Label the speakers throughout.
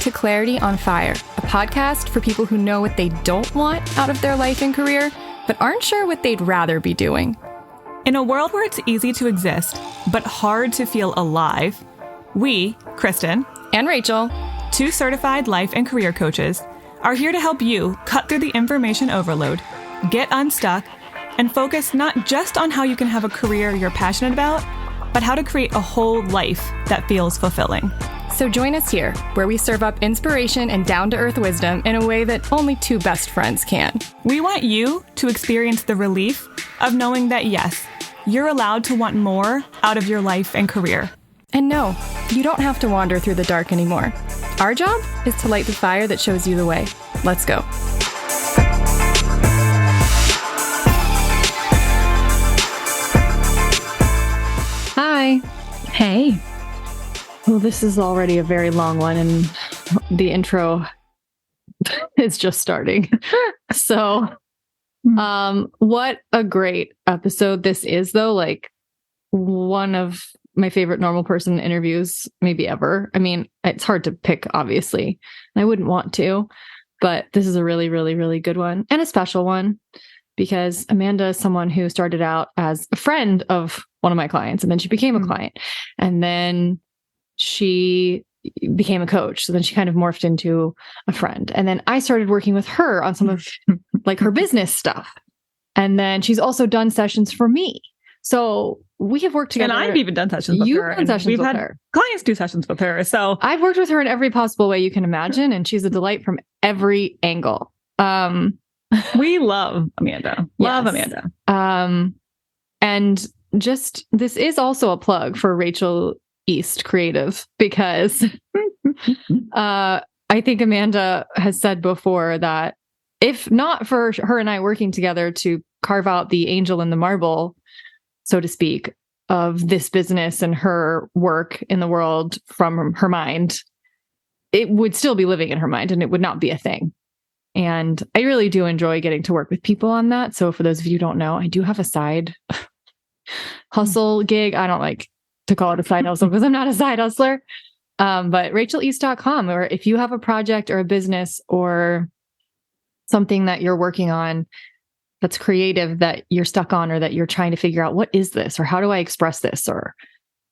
Speaker 1: to Clarity on Fire, a podcast for people who know what they don't want out of their life and career, but aren't sure what they'd rather be doing.
Speaker 2: In a world where it's easy to exist, but hard to feel alive, we, Kristen
Speaker 1: and Rachel,
Speaker 2: two certified life and career coaches, are here to help you cut through the information overload, get unstuck, and focus not just on how you can have a career you're passionate about, but how to create a whole life that feels fulfilling.
Speaker 1: So join us here, where we serve up inspiration and down-to-earth wisdom in a way that only two best friends can.
Speaker 2: We want you to experience the relief of knowing that, yes, you're allowed to want more out of your life and career.
Speaker 1: And no, you don't have to wander through the dark anymore. Our job is to light the fire that shows you the way. Let's go. Hi.
Speaker 3: Hey. Well, this is already a very long one, and the intro is just starting. So, what a great episode this is, though. Like, one of my favorite normal person interviews, maybe ever. I mean, it's hard to pick, obviously, and I wouldn't want to, but this is a really, really, really good one, and a special one, because Amanda is someone who started out as a friend of one of my clients, and then she became a client, and then she became a coach. So then she kind of morphed into a friend. And then I started working with her on some of like her business stuff. And then she's also done sessions for me. So we have worked together.
Speaker 2: And I've even done sessions with her.
Speaker 3: You've done sessions with her.
Speaker 2: Clients do sessions with her. So
Speaker 3: I've worked with her in every possible way you can imagine. And she's a delight from every angle.
Speaker 2: We love Amanda. Love Amanda.
Speaker 3: And just, this is also a plug for Rachel East Creative, because I think Amanda has said before that if not for her and I working together to carve out the angel in the marble, so to speak, of this business and her work in the world from her mind, it would still be living in her mind and it would not be a thing. And I really do enjoy getting to work with people on that. So for those of you who don't know, I do have a side hustle gig. I don't like to call it a side hustle because I'm not a side hustler. But racheleast.com, or if you have a project or a business or something that you're working on that's creative that you're stuck on, or that you're trying to figure out, what is this? Or how do I express this? Or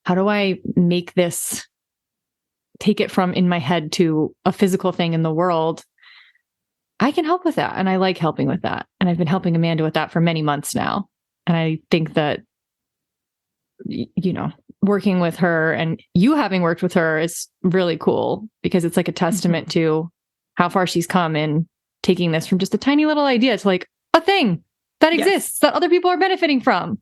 Speaker 3: how do I make this, take it from in my head to a physical thing in the world? I can help with that. And I like helping with that. And I've been helping Amanda with that for many months now. And I think that, you know, working with her and you having worked with her is really cool, because it's like a testament to how far she's come in taking this from just a tiny little idea to like a thing that exists that other people are benefiting from.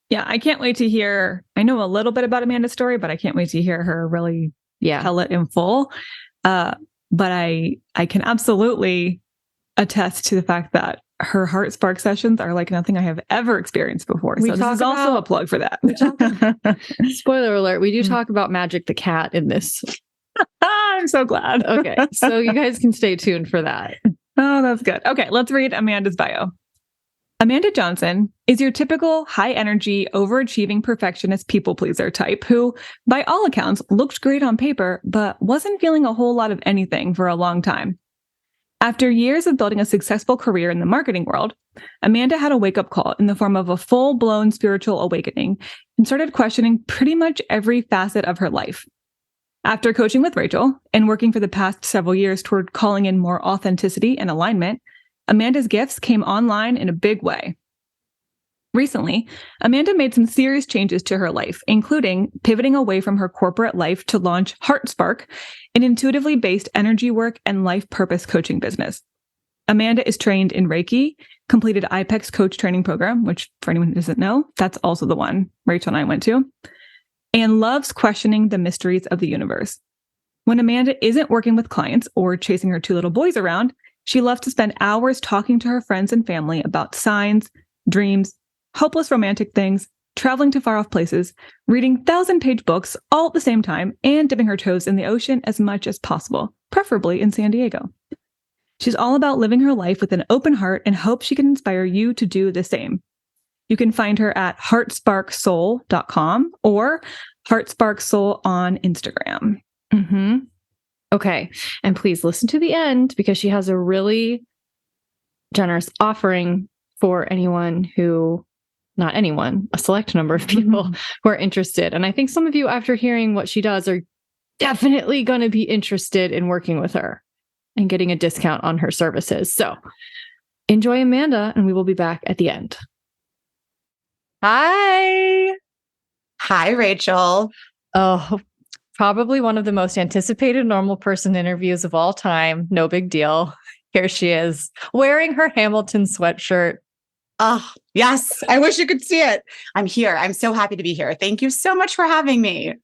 Speaker 2: Yeah, I can't wait to hear. I know a little bit about Amanda's story, but I can't wait to hear her really tell it in full. But I can absolutely attest to the fact that her Heart Spark sessions are like nothing I have ever experienced before. So this is also a plug for that.
Speaker 3: Spoiler alert, we do talk about Magic the Cat in this.
Speaker 2: I'm so glad.
Speaker 3: Okay, so you guys can stay tuned for that.
Speaker 2: Oh, that's good. Okay, let's read Amanda's bio. Amanda Johnson is your typical high-energy, overachieving perfectionist people-pleaser type who, by all accounts, looked great on paper, but wasn't feeling a whole lot of anything for a long time. After years of building a successful career in the marketing world, Amanda had a wake-up call in the form of a full-blown spiritual awakening and started questioning pretty much every facet of her life. After coaching with Rachel and working for the past several years toward calling in more authenticity and alignment, Amanda's gifts came online in a big way. Recently, Amanda made some serious changes to her life, including pivoting away from her corporate life to launch Heart Spark, an intuitively based energy work and life purpose coaching business. Amanda is trained in Reiki, completed IPEX coach training program, which for anyone who doesn't know, that's also the one Rachel and I went to, and loves questioning the mysteries of the universe. When Amanda isn't working with clients or chasing her two little boys around, she loves to spend hours talking to her friends and family about signs, dreams, hopeless romantic things, traveling to far-off places, reading 1,000-page books all at the same time, and dipping her toes in the ocean as much as possible, preferably in San Diego. She's all about living her life with an open heart and hopes she can inspire you to do the same. You can find her at heartsparksoul.com or heartsparksoul on Instagram.
Speaker 3: Okay. And please listen to the end because she has a really generous offering for anyone who, not anyone, a select number of people who are interested. And I think some of you, after hearing what she does, are definitely going to be interested in working with her and getting a discount on her services. So enjoy Amanda, and we will be back at the end. Hi.
Speaker 4: Hi, Rachel.
Speaker 3: Oh, probably one of the most anticipated normal person interviews of all time. No big deal. Here she is, wearing her Hamilton sweatshirt.
Speaker 4: Oh, yes. I wish you could see it. I'm here. I'm so happy to be here. Thank you so much for having me.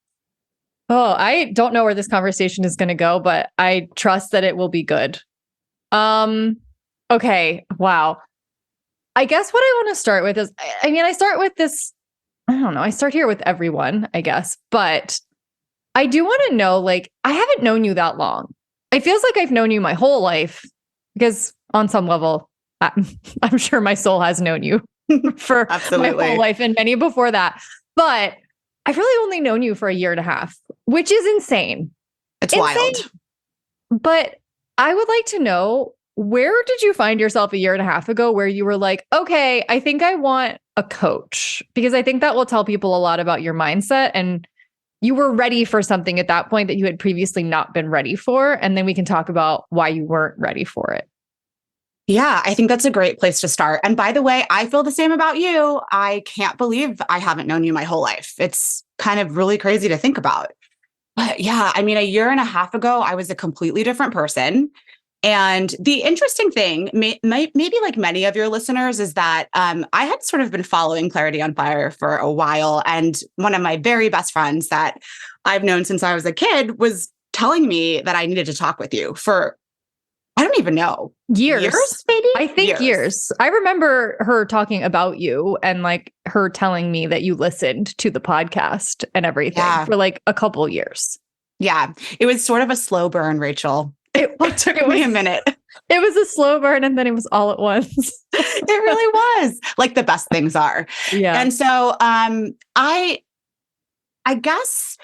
Speaker 3: Oh, I don't know where this conversation is going to go, but I trust that it will be good. Okay. Wow. I guess what I want to start with is, I start with this, I don't know, I start here with everyone, I guess, but I do want to know, like, I haven't known you that long. It feels like I've known you my whole life because on some level, I'm sure my soul has known you for my whole life and many before that. But I've really only known you for a year and a half, which is insane.
Speaker 4: It's wild.
Speaker 3: But I would like to know, where did you find yourself a year and a half ago where you were like, okay, I think I want a coach? Because I think that will tell people a lot about your mindset, and you were ready for something at that point that you had previously not been ready for. And then we can talk about why you weren't ready for it.
Speaker 4: Yeah, I think that's a great place to start. And by the way, I feel the same about you. I can't believe I haven't known you my whole life. It's kind of really crazy to think about. But yeah, a year and a half ago, I was a completely different person. And the interesting thing, maybe like many of your listeners, is that I had sort of been following Clarity on Fire for a while. And one of my very best friends that I've known since I was a kid was telling me that I needed to talk with you for, I don't even know, years maybe?
Speaker 3: I think years. I remember her talking about you and like her telling me that you listened to the podcast and everything for like a couple years.
Speaker 4: Yeah, it was sort of a slow burn, Rachel. It took me a minute.
Speaker 3: It was a slow burn and then it was all at once.
Speaker 4: It really was, like the best things are.
Speaker 3: Yeah.
Speaker 4: And so I guess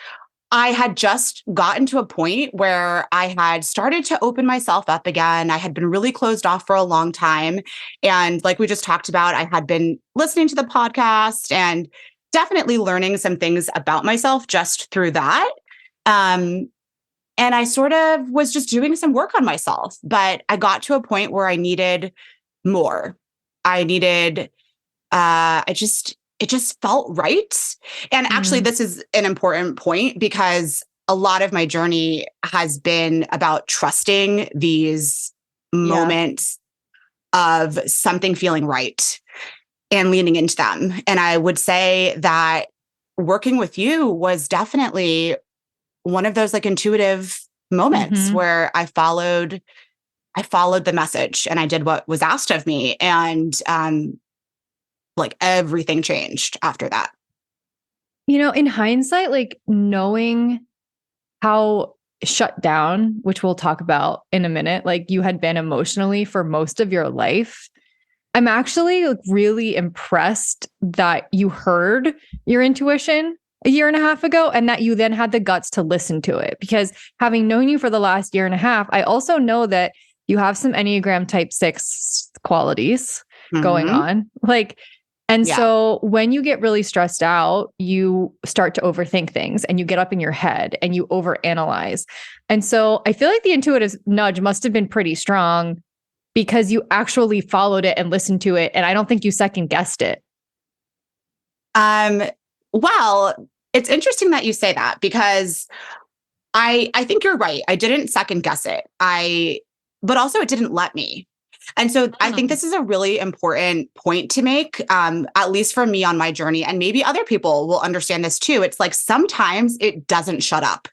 Speaker 4: I had just gotten to a point where I had started to open myself up again. I had been really closed off for a long time. And like we just talked about, I had been listening to the podcast and definitely learning some things about myself just through that. And I sort of was just doing some work on myself, but I got to a point where I needed more. I needed, it just felt right. And actually, this is an important point because a lot of my journey has been about trusting these moments of something feeling right and leaning into them. And I would say that working with you was definitely one of those like intuitive moments where I followed the message and I did what was asked of me. And like everything changed after that.
Speaker 3: You know, in hindsight, like knowing how shut down, which we'll talk about in a minute, like you had been emotionally for most of your life, I'm actually like really impressed that you heard your intuition a year and a half ago and that you then had the guts to listen to it. Because having known you for the last year and a half, I also know that you have some Enneagram type 6 qualities going on. Like, and so when you get really stressed out, you start to overthink things and you get up in your head and you overanalyze. And so I feel like the intuitive nudge must have been pretty strong because you actually followed it and listened to it. And I don't think you second guessed it.
Speaker 4: Well, it's interesting that you say that because I think you're right. I didn't second guess it. But also it didn't let me. And so I think this is a really important point to make, at least for me on my journey. And maybe other people will understand this too. It's like sometimes it doesn't shut up.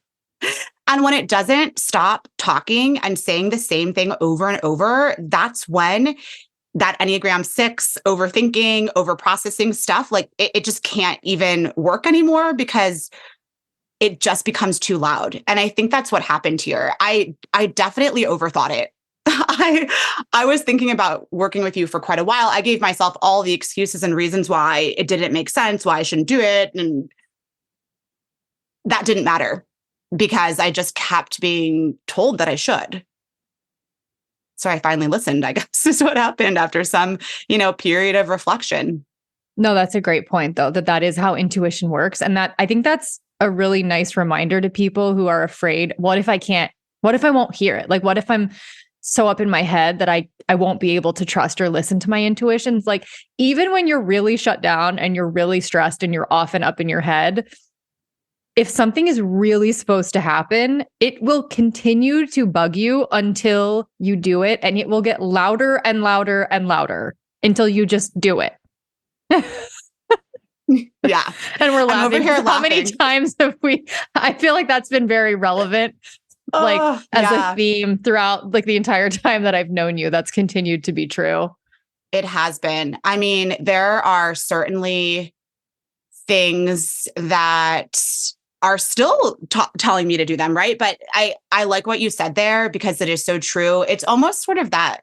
Speaker 4: And when it doesn't stop talking and saying the same thing over and over, that's when that Enneagram 6 overthinking, overprocessing stuff, like it just can't even work anymore because it just becomes too loud. And I think that's what happened here. I definitely overthought it. I was thinking about working with you for quite a while. I gave myself all the excuses and reasons why it didn't make sense, why I shouldn't do it. And that didn't matter. because I just kept being told that I should. So I finally listened, I guess is what happened after some, period of reflection.
Speaker 3: No, that's a great point, though, that is how intuition works. And that I think that's a really nice reminder to people who are afraid. What if I won't hear it? Like, what if I'm so up in my head that I won't be able to trust or listen to my intuitions? Like, even when you're really shut down and you're really stressed and you're often up in your head, if something is really supposed to happen, it will continue to bug you until you do it. And it will get louder and louder and louder until you just do it.
Speaker 4: Yeah.
Speaker 3: And we're laughing.
Speaker 4: I'm over here
Speaker 3: How
Speaker 4: laughing.
Speaker 3: many times have I feel like that's been very relevant, as a theme throughout like the entire time that I've known you. That's continued to be true.
Speaker 4: It has been. I mean, there are certainly things that are still telling me to do them, right? But I like what you said there because it is so true. It's almost sort of that,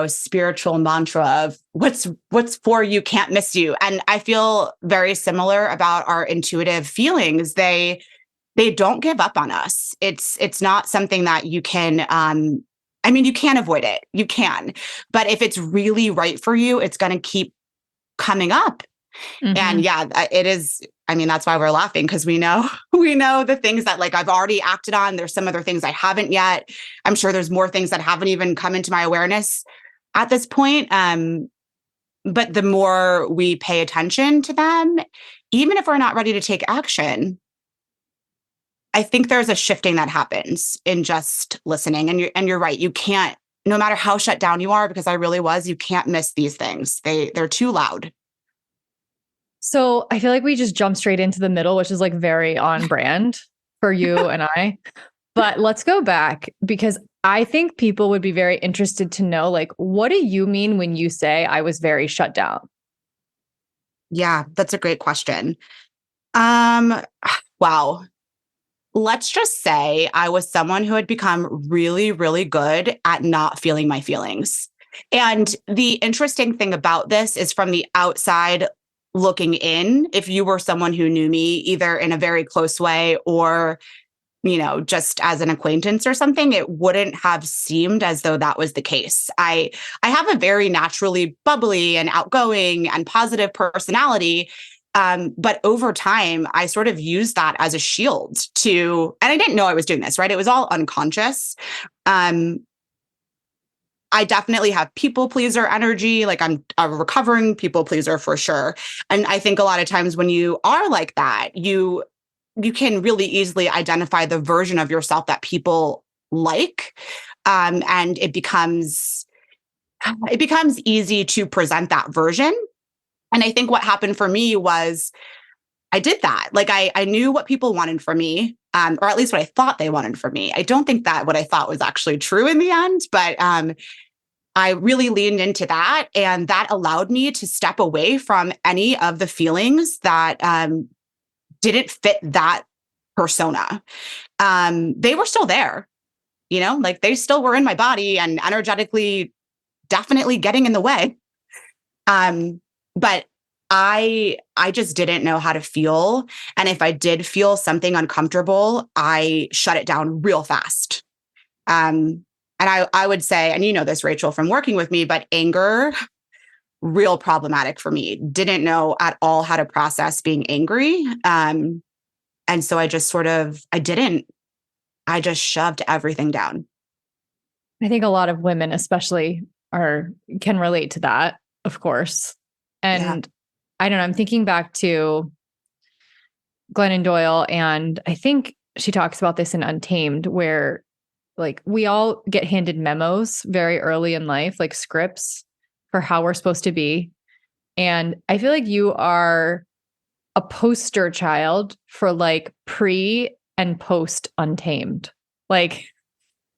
Speaker 4: spiritual mantra of what's for you can't miss you. And I feel very similar about our intuitive feelings. They don't give up on us. It's not something that you can, you can't avoid it. You can, but if it's really right for you, it's going to keep coming up. Mm-hmm. And it is. I mean, that's why we're laughing because we know the things that like I've already acted on. There's some other things I haven't yet. I'm sure there's more things that haven't even come into my awareness at this point. But the more we pay attention to them, even if we're not ready to take action, I think there's a shifting that happens in just listening. And you're right. You can't, no matter how shut down you are, because I really was, you can't miss these things. They're too loud.
Speaker 3: So I feel like we just jumped straight into the middle, which is like very on brand for you and I. But let's go back because I think people would be very interested to know, like, what do you mean when you say I was very shut down?
Speaker 4: Yeah, that's a great question. Wow. Let's just say I was someone who had become really, really good at not feeling my feelings. And the interesting thing about this is from the outside looking in, if you were someone who knew me either in a very close way or, just as an acquaintance or something, it wouldn't have seemed as though that was the case. I have a very naturally bubbly and outgoing and positive personality. But over time, I sort of used that as a shield and I didn't know I was doing this, right? It was all unconscious. I definitely have people pleaser energy. Like I'm a recovering people pleaser for sure. And I think a lot of times when you are like that, you can really easily identify the version of yourself that people like. And it becomes easy to present that version. And I think what happened for me was I did that. Like I knew what people wanted from me, or at least what I thought they wanted from me. I don't think that what I thought was actually true in the end, but I really leaned into that. And that allowed me to step away from any of the feelings that didn't fit that persona. They were still there, like they still were in my body and energetically definitely getting in the way. But I just didn't know how to feel. And if I did feel something uncomfortable, I shut it down real fast. And I would say, and you know this, Rachel, from working with me, but anger, real problematic for me. Didn't know at all how to process being angry. And so I just I just shoved everything down.
Speaker 3: I think a lot of women especially can relate to that, of course. And I don't know, I'm thinking back to Glennon Doyle, and I think she talks about this in Untamed, where like we all get handed memos very early in life, like scripts for how we're supposed to be. And I feel like you are a poster child for like pre and post Untamed. Like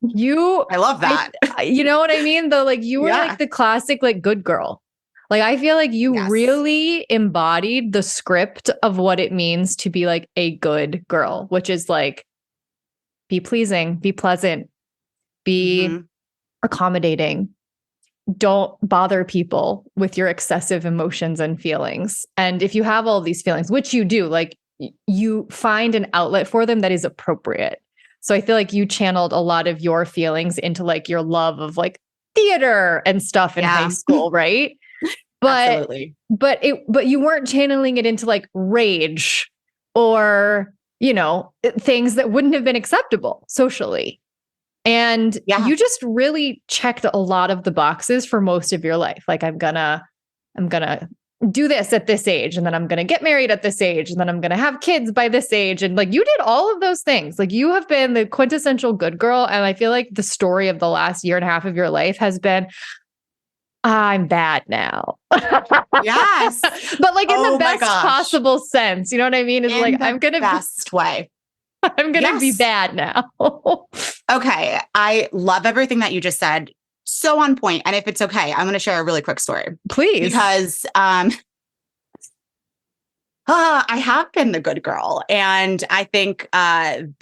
Speaker 4: I love that.
Speaker 3: You know what I mean? Though, like you were like the classic, like good girl. Like, I feel like you really embodied the script of what it means to be like a good girl, which is like, be pleasing, be pleasant, be accommodating. Don't bother people with your excessive emotions and feelings. And if you have all these feelings, which you do, like you find an outlet for them that is appropriate. So I feel like you channeled a lot of your feelings into like your love of like theater and stuff in high school, right?
Speaker 4: Absolutely.
Speaker 3: But you weren't channeling it into like rage or, you know, things that wouldn't have been acceptable socially. And you just really checked a lot of the boxes for most of your life. Like, I'm gonna do this at this age, and then I'm gonna get married at this age, and then I'm gonna have kids by this age. And like, you did all of those things. Like, you have been the quintessential good girl. And I feel like the story of the last year and a half of your life has been, I'm bad now.
Speaker 4: Yes.
Speaker 3: But like in the best possible sense. You know what I mean? It's
Speaker 4: in
Speaker 3: like,
Speaker 4: I'm going to best way.
Speaker 3: I'm going to be bad now.
Speaker 4: Okay. I love everything that you just said. So on point. And if it's okay, I'm going to share a really quick story.
Speaker 3: Please.
Speaker 4: Because I have been the good girl. And I think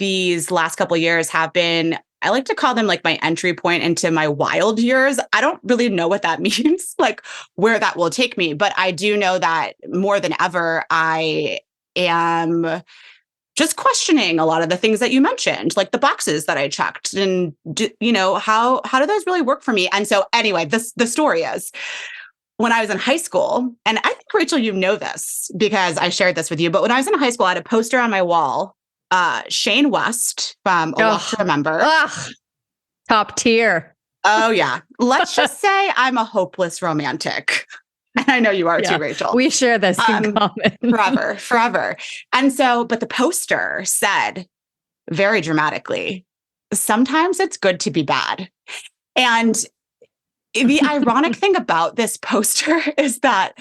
Speaker 4: these last couple of years have been, I like to call them like my entry point into my wild years. I don't really know what that means, like where that will take me. But I do know that more than ever, I am just questioning a lot of the things that you mentioned, like the boxes that I checked, and how do those really work for me? And so anyway, the story is, when I was in high school, and I think, Rachel, you know this because I shared this with you, but when I was in high school, I had a poster on my wall, Shane West from A Walk to Remember.
Speaker 3: Top tier.
Speaker 4: Oh yeah. Let's just say I'm a hopeless romantic. And I know you are too, Rachel.
Speaker 3: We share this in common.
Speaker 4: Forever. And so, but the poster said very dramatically, sometimes it's good to be bad. And the ironic thing about this poster is that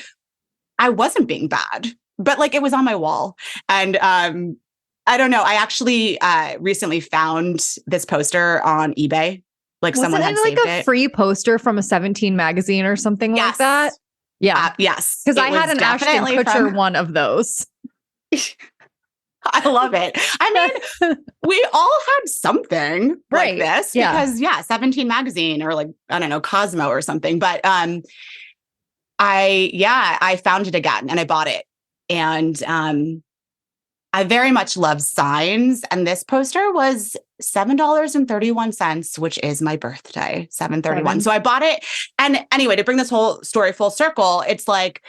Speaker 4: I wasn't being bad, but like it was on my wall. And I don't know. I actually recently found this poster on eBay. Like, someone had saved it.
Speaker 3: Like a free poster from a 17 magazine or something like that. Yeah.
Speaker 4: Yes.
Speaker 3: Because I had an Ashton Kutcher one of those.
Speaker 4: I love it. I mean, we all had something like this because 17 magazine or like, I don't know, Cosmo or something. But I found it again and I bought it. And I very much love signs. And this poster was $7.31, which is my birthday, 7/31. So I bought it. And anyway, to bring this whole story full circle, it's like,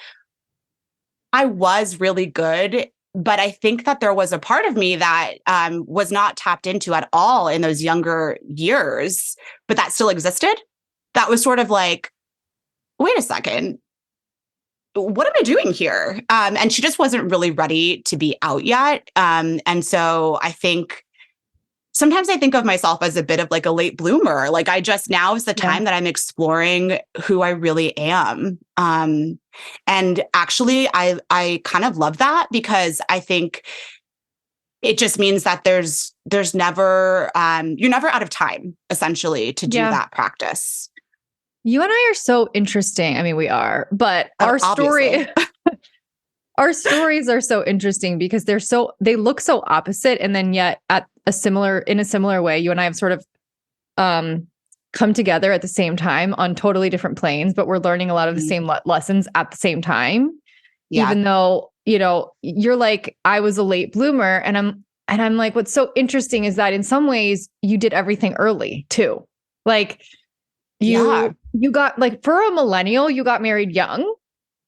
Speaker 4: I was really good, but I think that there was a part of me that was not tapped into at all in those younger years, but that still existed. That was sort of like, wait a second, what am I doing here? And she just wasn't really ready to be out yet. And so I think sometimes I think of myself as a bit of like a late bloomer. Like, I just, now is the time that I'm exploring who I really am. And actually I kind of love that, because I think it just means that there's never, you're never out of time essentially to do that practice.
Speaker 3: You and I are so interesting. I mean, we are, but our stories are so interesting because they look so opposite. And then yet in a similar way, you and I have sort of come together at the same time on totally different planes, but we're learning a lot of the same lessons at the same time. Yeah. Even though, you're like, I was a late bloomer, and I'm like, what's so interesting is that in some ways you did everything early too. Like, you got, like, for a millennial, you got married young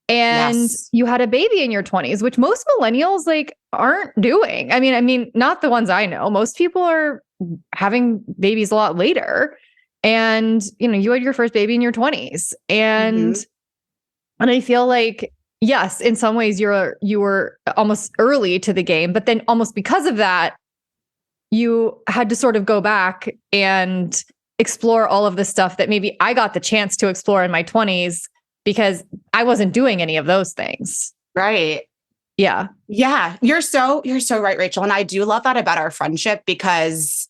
Speaker 3: and you had a baby in your 20s, which most millennials like aren't doing. I mean, not the ones I know. Most people are having babies a lot later. And, you had your first baby in your 20s. And I feel like, yes, in some ways you were almost early to the game, but then almost because of that, you had to sort of go back and explore all of the stuff that maybe I got the chance to explore in my 20s because I wasn't doing any of those things.
Speaker 4: Right.
Speaker 3: Yeah.
Speaker 4: Yeah. You're so right, Rachel. And I do love that about our friendship, because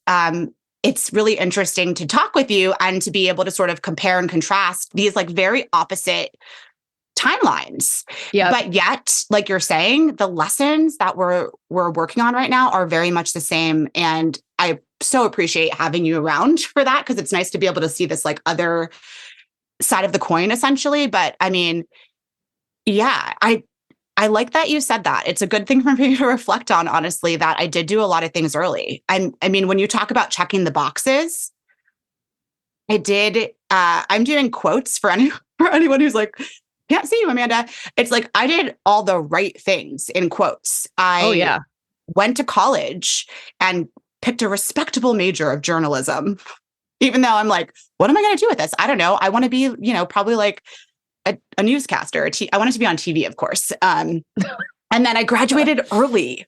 Speaker 4: it's really interesting to talk with you and to be able to sort of compare and contrast these like very opposite timelines. Yeah. But yet, like you're saying, the lessons that we're working on right now are very much the same. And I so appreciate having you around for that, because it's nice to be able to see this like other side of the coin, essentially. But I mean, yeah, I I like that you said that. It's a good thing for me to reflect on, honestly, that I did do a lot of things early. I mean, when you talk about checking the boxes, I did, I'm doing quotes for anyone who's like, can't see you, Amanda. It's like, I did all the right things in quotes. I went to college and picked a respectable major of journalism, even though I'm like, what am I going to do with this? I don't know. I want to be, probably like a newscaster. I wanted to be on TV, of course. And then I graduated early.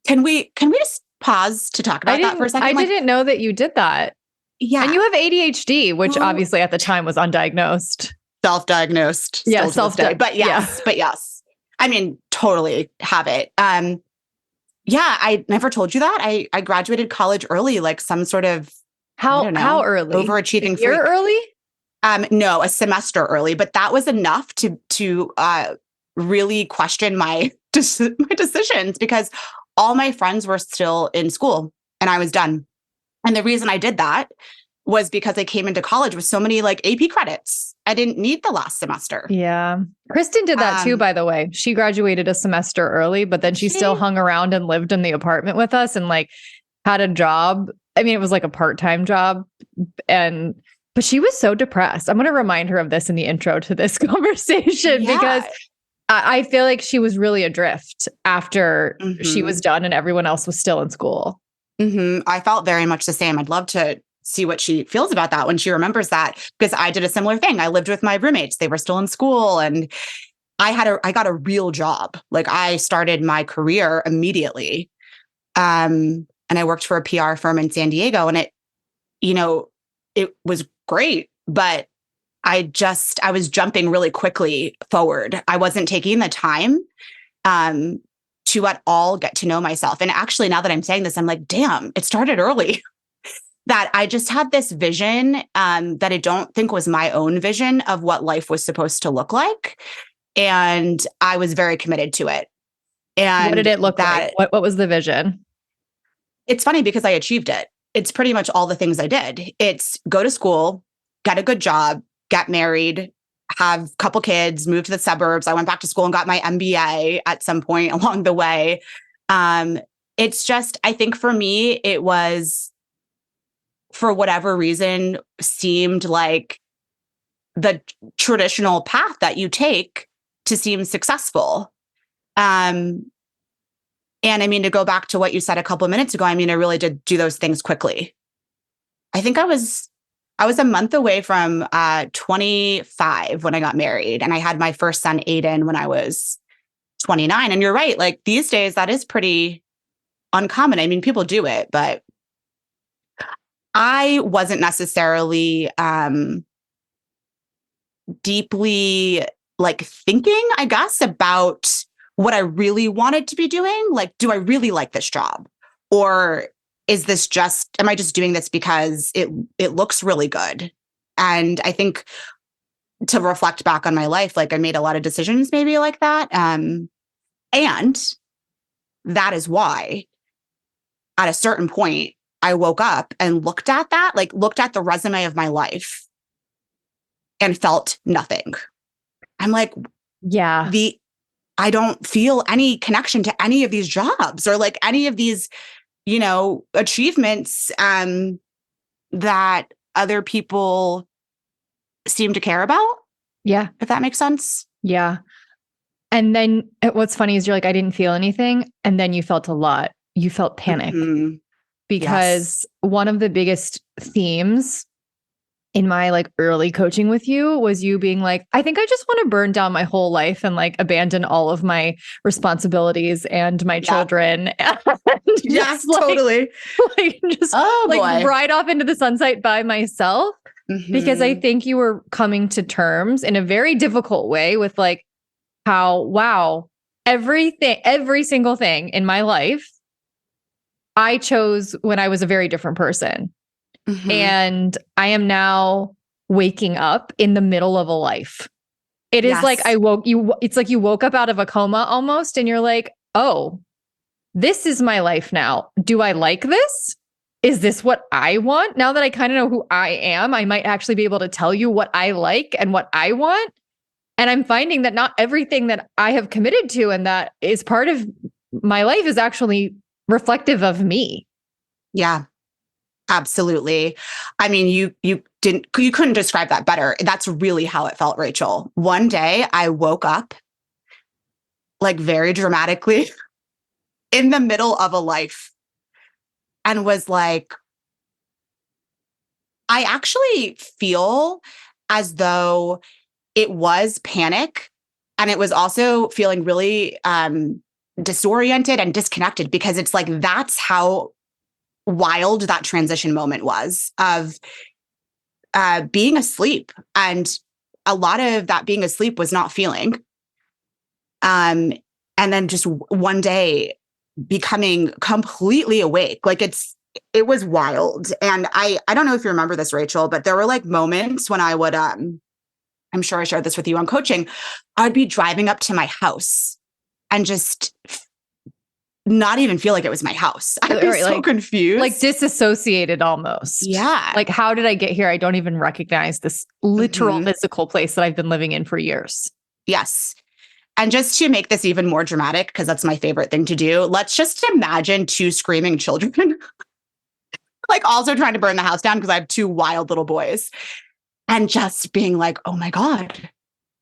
Speaker 4: Can we just pause to talk about that for a second?
Speaker 3: I didn't know that you did that.
Speaker 4: Yeah.
Speaker 3: And you have ADHD, which obviously at the time was undiagnosed.
Speaker 4: Self-diagnosed.
Speaker 3: Yeah,
Speaker 4: but yes. I mean, totally have it. Yeah, I never told you that. I graduated college early, like some sort of
Speaker 3: how early?
Speaker 4: Overachieving
Speaker 3: a year
Speaker 4: freak.
Speaker 3: Early?
Speaker 4: No, a semester early, but that was enough to really question my decisions, because all my friends were still in school and I was done. And the reason I did that was because I came into college with so many like AP credits. I didn't need the last semester.
Speaker 3: Yeah. Kristen did that too, by the way. She graduated a semester early, but then she still hung around and lived in the apartment with us and like had a job. I mean, it was like a part-time job. But she was so depressed. I'm going to remind her of this in the intro to this conversation because I feel like she was really adrift after she was done and everyone else was still in school.
Speaker 4: I felt very much the same. I'd love to see what she feels about that when she remembers that, because I did a similar thing. I lived with my roommates. They were still in school and I got a real job. Like I started my career immediately. And I worked for a PR firm in San Diego, and it was great, but I was jumping really quickly forward. I wasn't taking the time to at all get to know myself. And actually, now that I'm saying this, I'm like, damn, it started early. That I just had this vision that I don't think was my own vision of what life was supposed to look like. And I was very committed to it. And
Speaker 3: what did it look like? What was the vision?
Speaker 4: It's funny because I achieved it. It's pretty much all the things I did. It's go to school, get a good job, get married, have a couple kids, move to the suburbs. I went back to school and got my MBA at some point along the way. It's just, I think for me, it was, for whatever reason, seemed like the traditional path that you take to seem successful. And I mean, to go back to what you said a couple of minutes ago, I mean, I really did do those things quickly. I think I was a month away from 25 when I got married, and I had my first son, Aiden, when I was 29. And you're right, like these days, that is pretty uncommon. I mean, people do it, but I wasn't necessarily deeply like thinking, I guess, about what I really wanted to be doing. Like, do I really like this job? Or is this am I just doing this because it looks really good? And I think, to reflect back on my life, like I made a lot of decisions maybe like that. And that is why at a certain point, I woke up and looked at the resume of my life and felt nothing. I'm like,
Speaker 3: yeah,
Speaker 4: I don't feel any connection to any of these jobs or like any of these, achievements that other people seem to care about.
Speaker 3: Yeah.
Speaker 4: If that makes sense.
Speaker 3: Yeah. And then what's funny is you're like, I didn't feel anything. And then you felt a lot. You felt panic. Because one of the biggest themes in my like early coaching with you was you being like, I think I just want to burn down my whole life and like abandon all of my responsibilities and my children. And
Speaker 4: yes, totally.
Speaker 3: Ride off into the sunset by myself. Because I think you were coming to terms in a very difficult way with like how, wow, every single thing in my life I chose when I was a very different person. And I am now waking up in the middle of a life. It is like it's like you woke up out of a coma almost, and you're like, oh, this is my life now. Do I like this? Is this what I want? Now that I kind of know who I am, I might actually be able to tell you what I like and what I want. And I'm finding that not everything that I have committed to and that is part of my life is actually reflective of me.
Speaker 4: Yeah, absolutely. I mean, you couldn't describe that better. That's really how it felt, Rachel. One day I woke up like very dramatically in the middle of a life and was like, I actually feel as though it was panic, and it was also feeling really disoriented and disconnected, because it's like, that's how wild that transition moment was of being asleep. And a lot of that being asleep was not feeling. And then just one day becoming completely awake. Like it was wild. And I don't know if you remember this, Rachel, but there were like moments when I would, I'm sure I shared this with you on coaching. I'd be driving up to my house and just not even feel like it was my house. I'd be so confused.
Speaker 3: Like disassociated almost.
Speaker 4: Yeah.
Speaker 3: Like, how did I get here? I don't even recognize this literal physical place that I've been living in for years.
Speaker 4: Yes. And just to make this even more dramatic, because that's my favorite thing to do, let's just imagine two screaming children, like also trying to burn the house down because I have two wild little boys, and just being like, oh my God,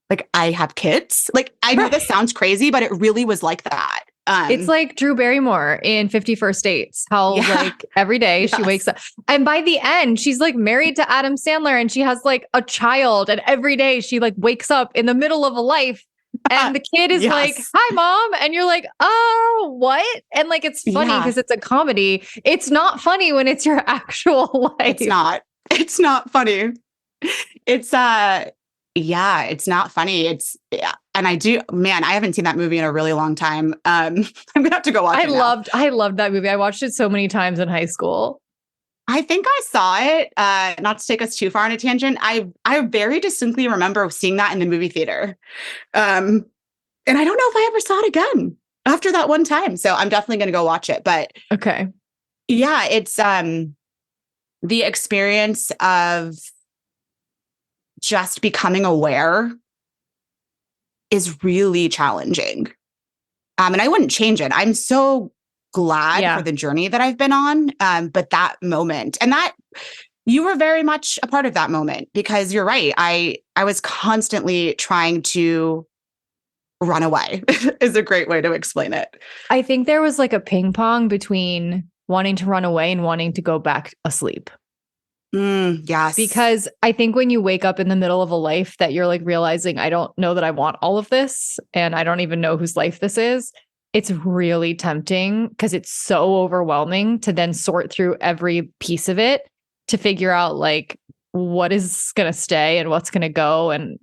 Speaker 4: like I have kids. Like, I know this sounds crazy, but it really was like that.
Speaker 3: It's like Drew Barrymore in 50 First Dates, how like every day she wakes up, and by the end she's like married to Adam Sandler and she has like a child, and every day she like wakes up in the middle of a life and the kid is like, hi mom, and you're like, oh, what? And like, it's funny because it's a comedy. It's not funny when it's your actual life.
Speaker 4: It's not funny. It's it's not funny. And I haven't seen that movie in a really long time. I'm gonna have to go watch it now.
Speaker 3: I loved that movie. I watched it so many times in high school.
Speaker 4: I think I saw it, not to take us too far on a tangent. I very distinctly remember seeing that in the movie theater. And I don't know if I ever saw it again after that one time. So I'm definitely going to go watch it. But
Speaker 3: okay.
Speaker 4: Yeah, it's the experience of just becoming aware is really challenging. And I wouldn't change it. I'm so glad for the journey that I've been on. But that moment, and that you were very much a part of that moment, because you're right. I was constantly trying to run away is a great way to explain it.
Speaker 3: I think there was like a ping pong between wanting to run away and wanting to go back asleep.
Speaker 4: Yes.
Speaker 3: Because I think when you wake up in the middle of a life that you're like realizing, I don't know that I want all of this, and I don't even know whose life this is, it's really tempting because it's so overwhelming to then sort through every piece of it to figure out like what is going to stay and what's going to go. And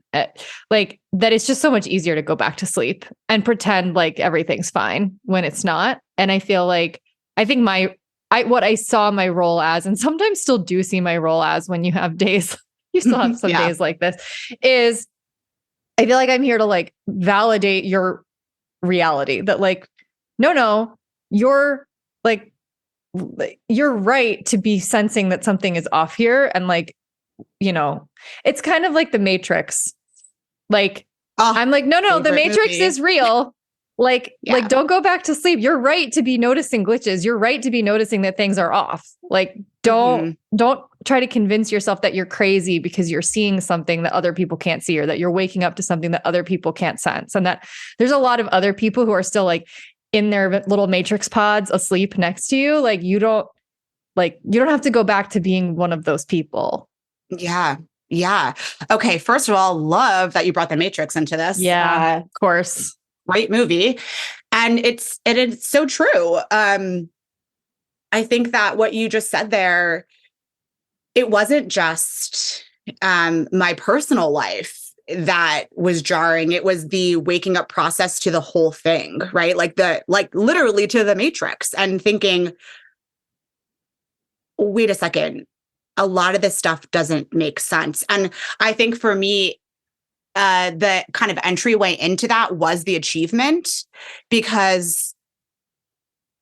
Speaker 3: like that, it's just so much easier to go back to sleep and pretend like everything's fine when it's not. And I feel like, I think what I saw my role as, and sometimes still do see my role as when you have days, you still have some days like this, is I feel like I'm here to like validate your reality that like, no, you're like, you're right to be sensing that something is off here. And like, you know, it's kind of like the Matrix. Like, I'm like, no, the Matrix is real. Like, don't go back to sleep. You're right to be noticing glitches. You're right to be noticing that things are off. Like, don't try to convince yourself that you're crazy because you're seeing something that other people can't see, or that you're waking up to something that other people can't sense. And that there's a lot of other people who are still like in their little Matrix pods asleep next to you. Like, you don't have to go back to being one of those people.
Speaker 4: Yeah. Yeah. Okay. First of all, love that you brought the Matrix into this.
Speaker 3: Yeah, of course.
Speaker 4: Great movie. And it's so true. I think that what you just said there, it wasn't just my personal life that was jarring. It was the waking up process to the whole thing, right? Like literally to the Matrix, and thinking, wait a second, a lot of this stuff doesn't make sense. And I think for me, the kind of entryway into that was the achievement, because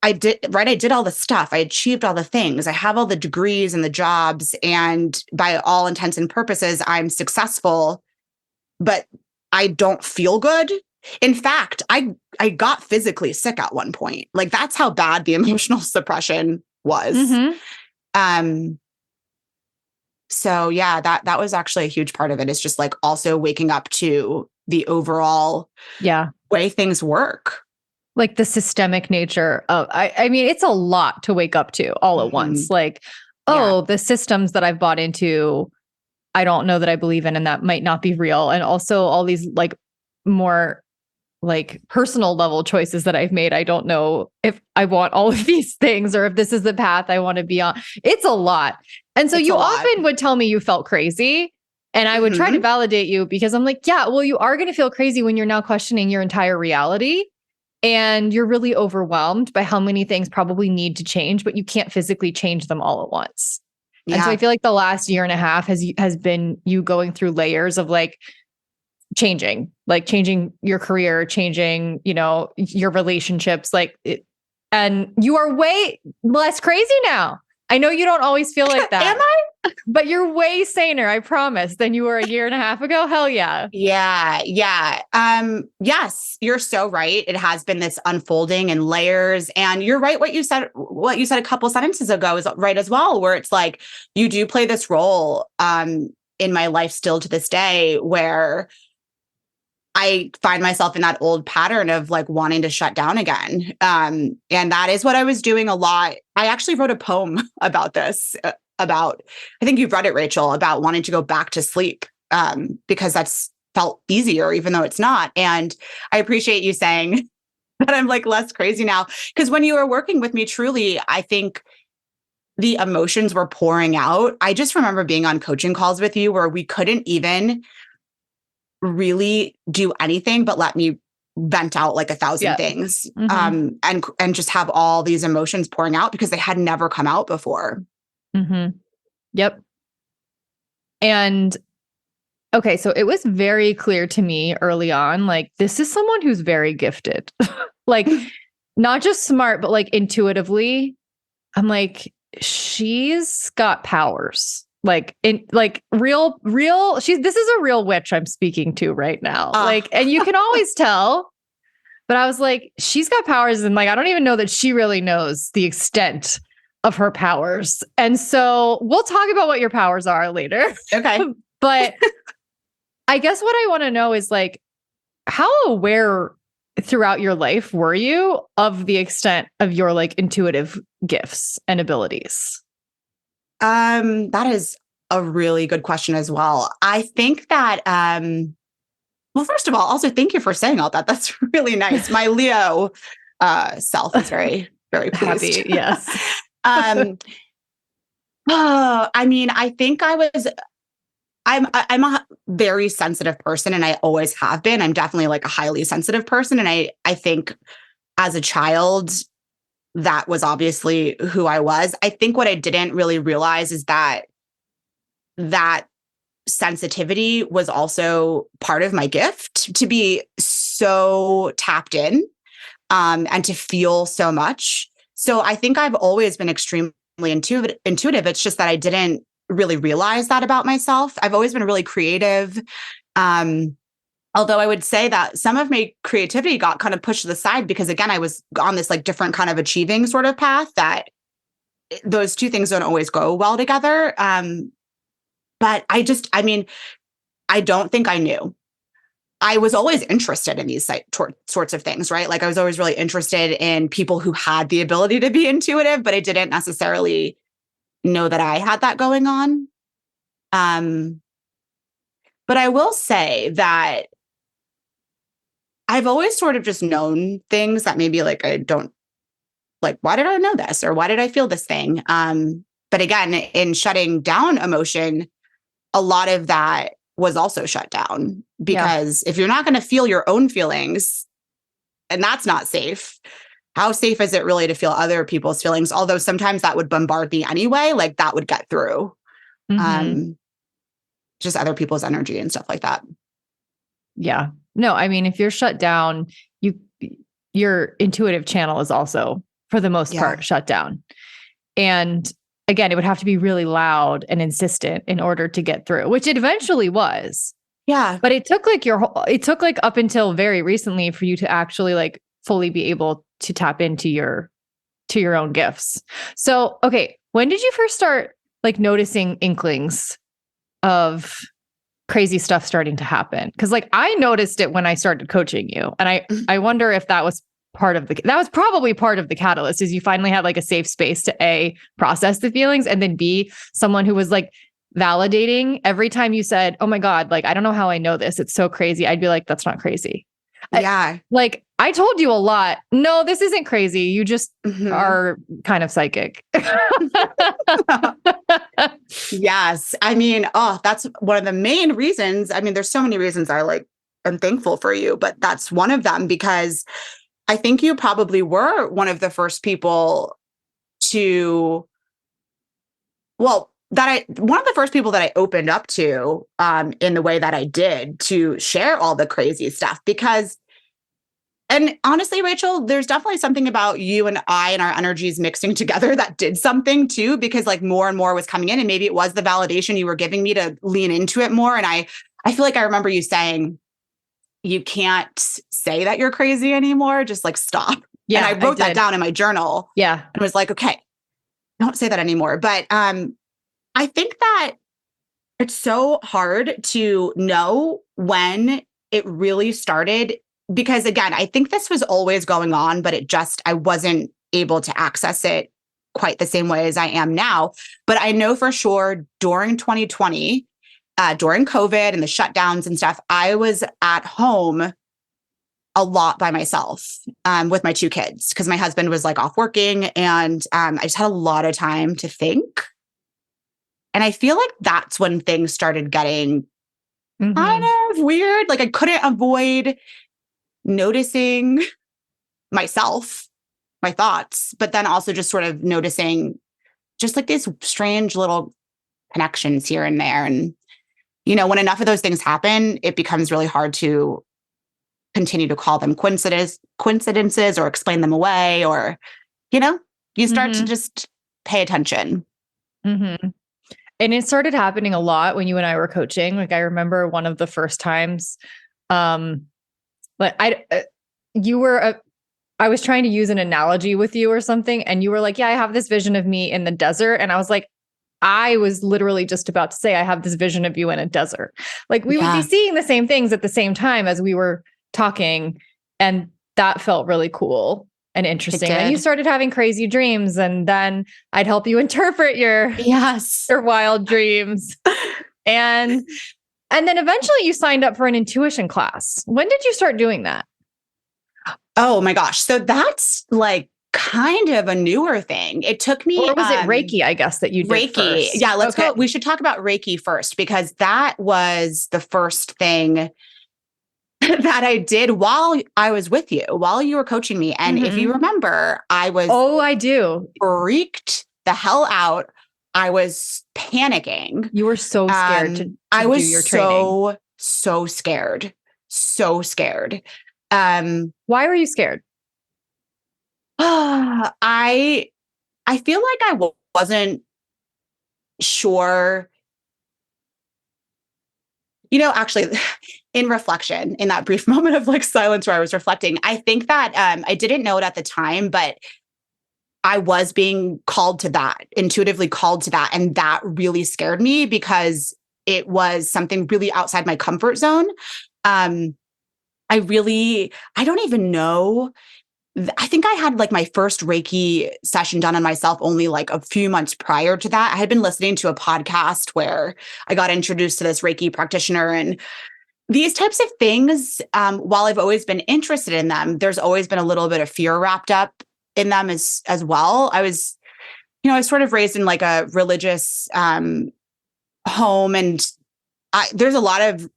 Speaker 4: I did all the stuff. I achieved all the things. I have all the degrees and the jobs, and by all intents and purposes, I'm successful. But I don't feel good. In fact, I got physically sick at one point. Like that's how bad the emotional suppression was. So yeah, that was actually a huge part of it. It's just like also waking up to the overall way things work.
Speaker 3: Like the systemic nature of, I mean, it's a lot to wake up to all at once. Like, the systems that I've bought into, I don't know that I believe in, and that might not be real. And also all these like more like personal level choices that I've made. I don't know if I want all of these things or if this is the path I want to be on. It's a lot. And so you often would tell me you felt crazy, and I would try to validate you because I'm like, yeah, well, you are going to feel crazy when you're now questioning your entire reality and you're really overwhelmed by how many things probably need to change, but you can't physically change them all at once. Yeah. And so I feel like the last year and a half has been you going through layers of like changing your career, changing, your relationships, and you are way less crazy now. I know you don't always feel like that. Am I? But you're way saner, I promise, than you were a year and a half ago. Hell yeah.
Speaker 4: Yeah. Yes, you're so right. It has been this unfolding in layers. And you're right. What you said a couple sentences ago is right as well, where it's like, you do play this role in my life still to this day, where I find myself in that old pattern of like wanting to shut down again. And that is what I was doing a lot. I actually wrote a poem about this, I think you've read it, Rachel, about wanting to go back to sleep because that's felt easier, even though it's not. And I appreciate you saying that I'm like less crazy now, because when you were working with me, truly, I think the emotions were pouring out. I just remember being on coaching calls with you where we couldn't even really do anything but let me vent out like 1,000 things and just have all these emotions pouring out because they had never come out before.
Speaker 3: Yep. And okay, so it was very clear to me early on, like, this is someone who's very gifted, like not just smart, but like intuitively, I'm like, she's got powers. Like in like real, this is a real witch I'm speaking to right now. Like, and you can always tell, but I was like, she's got powers. And like, I don't even know that she really knows the extent of her powers. And so we'll talk about what your powers are later.
Speaker 4: Okay.
Speaker 3: But I guess what I want to know is like, how aware throughout your life were you of the extent of your like intuitive gifts and abilities?
Speaker 4: That is a really good question as well. I think that, well, first of all, also thank you for saying all that. That's really nice. My Leo self is very, very pleased.
Speaker 3: Happy, yes.
Speaker 4: I mean, I think I'm a very sensitive person, and I always have been. I'm definitely like a highly sensitive person. And I think as a child, that was obviously who I was. I think what I didn't really realize is that sensitivity was also part of my gift, to be so tapped in and to feel so much. So I think I've always been extremely intuitive. It's just that I didn't really realize that about myself. I've always been really creative. Although I would say that some of my creativity got kind of pushed to the side because, again, I was on this like different kind of achieving sort of path that those two things don't always go well together. But I don't think I knew. I was always interested in these sorts of things, right? Like I was always really interested in people who had the ability to be intuitive, but I didn't necessarily know that I had that going on. But I will say that I've always sort of just known things that maybe like I don't like, why did I know this? Or why did I feel this thing? But again, in shutting down emotion, a lot of that was also shut down because if you're not going to feel your own feelings, and that's not safe, how safe is it really to feel other people's feelings? Although sometimes that would bombard me anyway, like that would get through just other people's energy and stuff like that.
Speaker 3: Yeah. No, I mean, if you're shut down, your intuitive channel is also, for the most part, shut down. And again, it would have to be really loud and insistent in order to get through, which it eventually was.
Speaker 4: Yeah.
Speaker 3: But it took like it took like up until very recently for you to actually like fully be able to tap into your own gifts. So, okay, when did you first start like noticing inklings of crazy stuff starting to happen? Because like I noticed it when I started coaching you, and I wonder if that was probably part of the catalyst, is you finally had like a safe space to A, process the feelings, and then B, someone who was like validating every time you said, oh my God, like, I don't know how I know this. It's so crazy. I'd be like, that's not crazy.
Speaker 4: Yeah.
Speaker 3: I told you a lot. No, this isn't crazy. You just are kind of psychic.
Speaker 4: Yes. I mean, that's one of the main reasons. I mean, there's so many reasons I'm thankful for you, but that's one of them, because I think you probably were one of the first people one of the first people that I opened up to in the way that I did, to share all the crazy stuff. And honestly, Rachel, there's definitely something about you and I and our energies mixing together that did something too, because like more and more was coming in, and maybe it was the validation you were giving me to lean into it more. And I feel like I remember you saying, you can't say that you're crazy anymore. Just like stop.
Speaker 3: Yeah.
Speaker 4: And I wrote that down in my journal.
Speaker 3: Yeah.
Speaker 4: And was like, okay, don't say that anymore. But I think that it's so hard to know when it really started, because again, I think this was always going on, but I wasn't able to access it quite the same way as I am now. But I know for sure during 2020, during COVID and the shutdowns and stuff, I was at home a lot by myself with my 2 kids, because my husband was like off working, and I just had a lot of time to think. And I feel like that's when things started getting kind of weird. Like I couldn't avoid noticing myself, my thoughts, but then also just sort of noticing just like these strange little connections here and there. And, when enough of those things happen, it becomes really hard to continue to call them coincidences or explain them away, or, you start to just pay attention.
Speaker 3: And it started happening a lot when you and I were coaching. Like I remember one of the first times, I was trying to use an analogy with you or something, and you were like, yeah, I have this vision of me in the desert. And I was like, I was literally just about to say, I have this vision of you in a desert. Like we would be seeing the same things at the same time as we were talking. And that felt really cool and interesting. And you started having crazy dreams, and then I'd help you interpret your wild dreams. And then eventually you signed up for an intuition class. When did you start doing that?
Speaker 4: Oh my gosh. So that's like kind of a newer thing. It took me.
Speaker 3: Or was it Reiki, I guess, that you did
Speaker 4: Reiki.
Speaker 3: first?
Speaker 4: Yeah, let's go. We should talk about Reiki first, because that was the first thing that I did while I was with you, while you were coaching me. And if you remember, I was
Speaker 3: I do.
Speaker 4: Freaked the hell out. I was panicking.
Speaker 3: You were so scared to
Speaker 4: I was
Speaker 3: do your training.
Speaker 4: So scared. So scared.
Speaker 3: Why were you scared?
Speaker 4: I feel like I wasn't sure. Actually, in reflection, in that brief moment of like silence where I was reflecting, I think that I didn't know it at the time, but I was being called to that, intuitively called to that. And that really scared me, because it was something really outside my comfort zone. I don't even know. I think I had like my first Reiki session done on myself only like a few months prior to that. I had been listening to a podcast where I got introduced to this Reiki practitioner, and these types of things, while I've always been interested in them, there's always been a little bit of fear wrapped up in them as well. I was sort of raised in like a religious home, and there's a lot of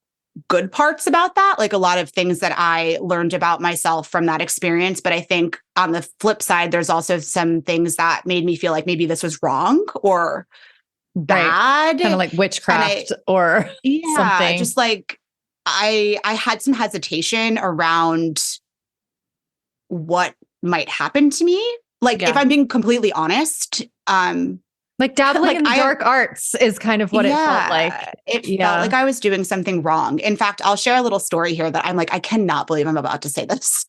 Speaker 4: good parts about that, like a lot of things that I learned about myself from that experience. But I think on the flip side, there's also some things that made me feel like maybe this was wrong or bad.
Speaker 3: Kind of like witchcraft or something.
Speaker 4: Just like I had some hesitation around what might happen to me. Like if I'm being completely honest,
Speaker 3: Like dabbling in the dark arts is kind of what it felt like.
Speaker 4: It felt like I was doing something wrong. In fact, I'll share a little story here that I'm like, I cannot believe I'm about to say this.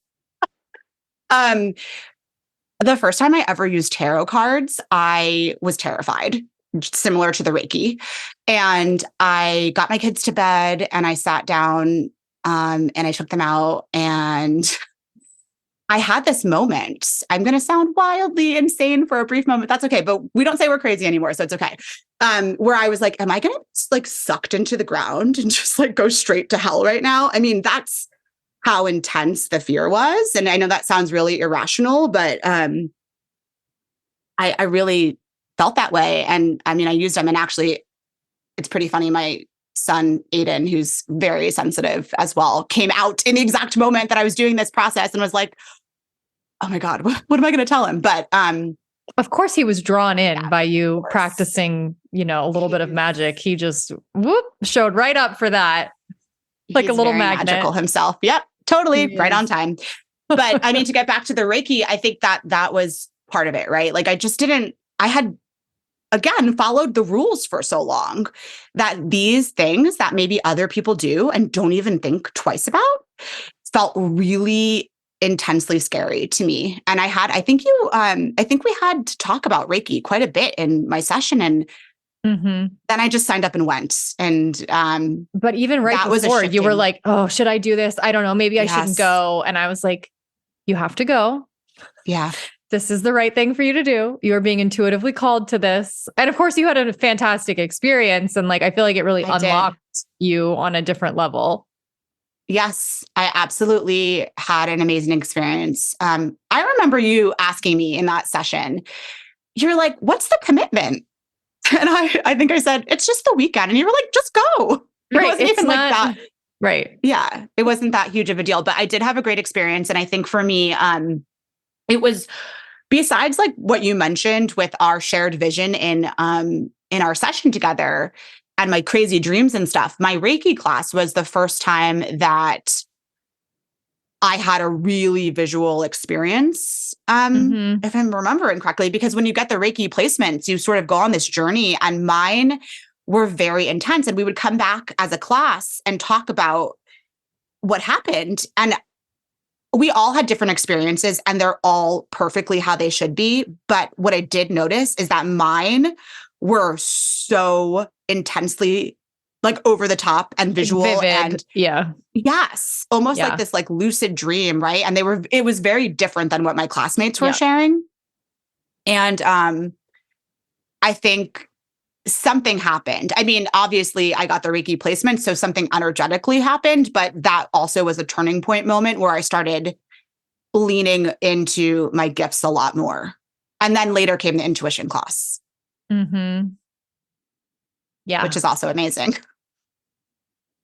Speaker 4: The first time I ever used tarot cards, I was terrified, similar to the Reiki. And I got my kids to bed and I sat down and I took them out, and I had this moment. I'm going to sound wildly insane for a brief moment. That's okay. But we don't say we're crazy anymore, so it's okay. Where I was like, am I going to like sucked into the ground and just like go straight to hell right now? I mean, that's how intense the fear was. And I know that sounds really irrational, but I really felt that way. And I mean, I used them, and actually it's pretty funny. My son, Aiden, who's very sensitive as well, came out in the exact moment that I was doing this process and was like, oh my God, what am I going to tell him? But
Speaker 3: of course he was drawn in by you practicing, a little bit of magic. He just showed right up for that. Like a little magnet. Magical
Speaker 4: himself. Yep. Totally. Right on time. But I mean, to get back to the Reiki, I think that was part of it, right? Like I had, again, followed the rules for so long that these things that maybe other people do and don't even think twice about felt really intensely scary to me. And I think we had to talk about Reiki quite a bit in my session. And then I just signed up and went. And,
Speaker 3: but even right before you were like, oh, should I do this? I don't know. Maybe I shouldn't go. And I was like, you have to go.
Speaker 4: Yeah.
Speaker 3: This is the right thing for you to do. You are being intuitively called to this. And of course you had a fantastic experience. And like, I feel like it really unlocked you on a different level.
Speaker 4: Yes, I absolutely had an amazing experience. I remember you asking me in that session, you're like, what's the commitment? And I think I said, it's just the weekend. And you were like, just go. It wasn't even like that.
Speaker 3: Right.
Speaker 4: Yeah. It wasn't that huge of a deal, but I did have a great experience. And I think for me, it was, besides like what you mentioned with our shared vision in our session together and my crazy dreams and stuff, my Reiki class was the first time that I had a really visual experience, if I'm remembering correctly, because when you get the Reiki placements, you sort of go on this journey, and mine were very intense. And we would come back as a class and talk about what happened. And we all had different experiences, and they're all perfectly how they should be. But what I did notice is that mine were so intensely like over the top and visual.
Speaker 3: Vivid.
Speaker 4: And yes, almost like this like lucid dream. Right. And it was very different than what my classmates were sharing. And I think something happened. I mean, obviously I got the Reiki placement, so something energetically happened, but that also was a turning point moment where I started leaning into my gifts a lot more. And then later came the intuition class.
Speaker 3: Yeah.
Speaker 4: Which is also amazing.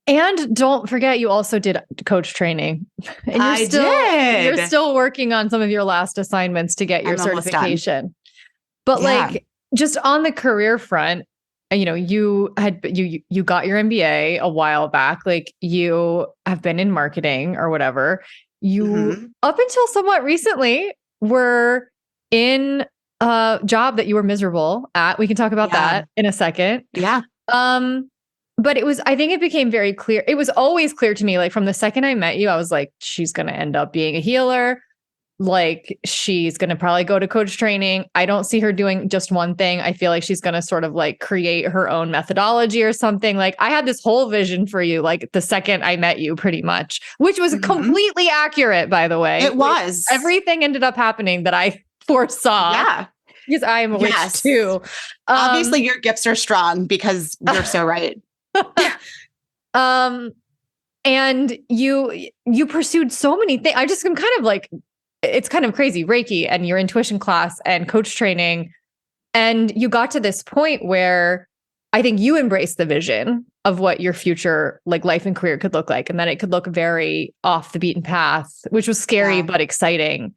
Speaker 3: And don't forget, you also did coach training. And you're still working on some of your last assignments to get your certification. But like, just on the career front, you got your MBA a while back. Like, you have been in marketing or whatever. You, up until somewhat recently, were in a job that you were miserable at. We can talk about that in a second.
Speaker 4: Yeah.
Speaker 3: But I think it became very clear. It was always clear to me, like from the second I met you, I was like, she's going to end up being a healer. Like, she's going to probably go to coach training. I don't see her doing just one thing. I feel like she's going to sort of like create her own methodology or something. Like, I had this whole vision for you, like the second I met you, pretty much, which was completely accurate, by the way.
Speaker 4: It was.
Speaker 3: Everything ended up happening that I foresaw.
Speaker 4: Yeah.
Speaker 3: Because I am a witch too.
Speaker 4: Obviously your gifts are strong because you're so right.
Speaker 3: And you pursued so many things. I'm kind of like, it's kind of crazy. Reiki and your intuition class and coach training. And you got to this point where I think you embraced the vision of what your future like life and career could look like. And that it could look very off the beaten path, which was scary, but exciting.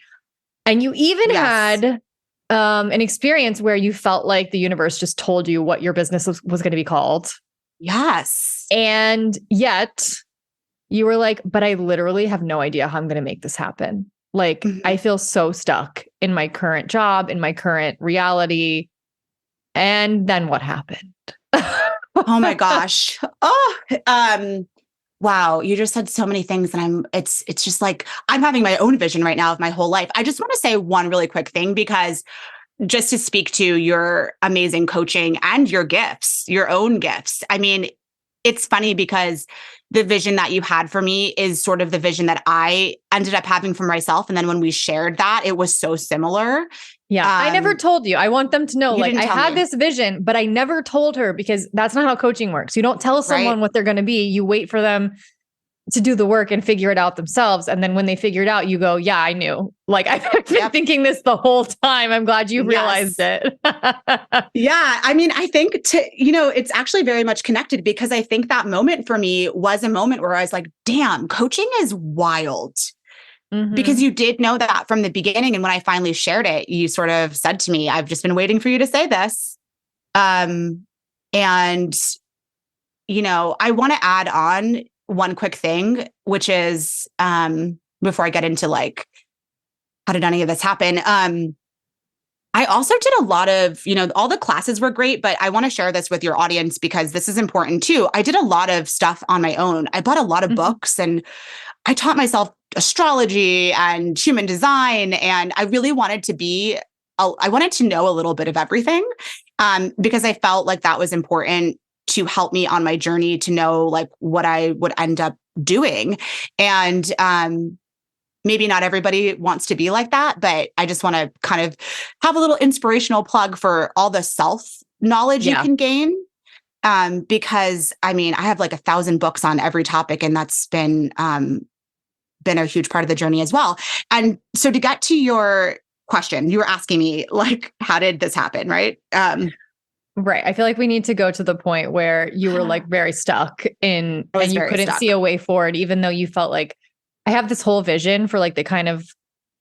Speaker 3: And you even had an experience where you felt like the universe just told you what your business was going to be called.
Speaker 4: Yes.
Speaker 3: And yet you were like, but I literally have no idea how I'm going to make this happen. Like, I feel so stuck in my current job, in my current reality. And then what happened?
Speaker 4: Oh my gosh. Oh, wow. You just said so many things, and it's just like, I'm having my own vision right now of my whole life. I just want to say one really quick thing, because just to speak to your amazing coaching and your gifts, your own gifts. I mean, it's funny because the vision that you had for me is sort of the vision that I ended up having for myself. And then when we shared that, it was so similar.
Speaker 3: Yeah. I never told you. I want them to know, like, I had this vision, but I never told her, because that's not how coaching works. You don't tell someone what they're going to be. You wait for them to do the work and figure it out themselves. And then when they figure it out, you go, yeah, I knew. Like, I've been thinking this the whole time. I'm glad you realized it.
Speaker 4: Yeah. I mean, I think it's actually very much connected, because I think that moment for me was a moment where I was like, damn, coaching is wild. Mm-hmm. Because you did know that from the beginning. And when I finally shared it, you sort of said to me, I've just been waiting for you to say this. And, I want to add on one quick thing, which is, before I get into like, how did any of this happen? I also did a lot of, all the classes were great, but I want to share this with your audience because this is important too. I did a lot of stuff on my own. I bought a lot of books, and I taught myself astrology and human design. And I really wanted I wanted to know a little bit of everything, because I felt like that was important to help me on my journey to know like what I would end up doing. And, maybe not everybody wants to be like that, but I just want to kind of have a little inspirational plug for all the self-knowledge you can gain. Because I mean, I have like 1,000 books on every topic, and that's been a huge part of the journey as well. And so to get to your question, you were asking me like, how did this happen? Right.
Speaker 3: Right. I feel like we need to go to the point where you were like very stuck and you couldn't see a way forward, even though you felt like, I have this whole vision for like the kind of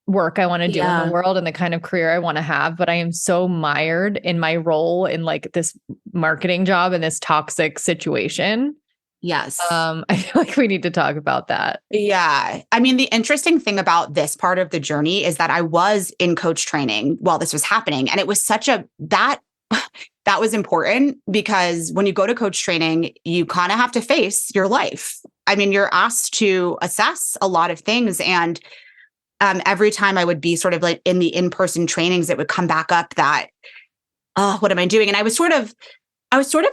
Speaker 3: work I want to do in the world and the kind of career I want to have, but I am so mired in my role in like this marketing job in this toxic situation.
Speaker 4: Yes.
Speaker 3: I feel like we need to talk about that.
Speaker 4: Yeah. I mean, the interesting thing about this part of the journey is that I was in coach training while this was happening. And it was that was important, because when you go to coach training, you kind of have to face your life. I mean, you're asked to assess a lot of things. And every time I would be sort of like in the in-person trainings, it would come back up that, oh, what am I doing? And I was sort of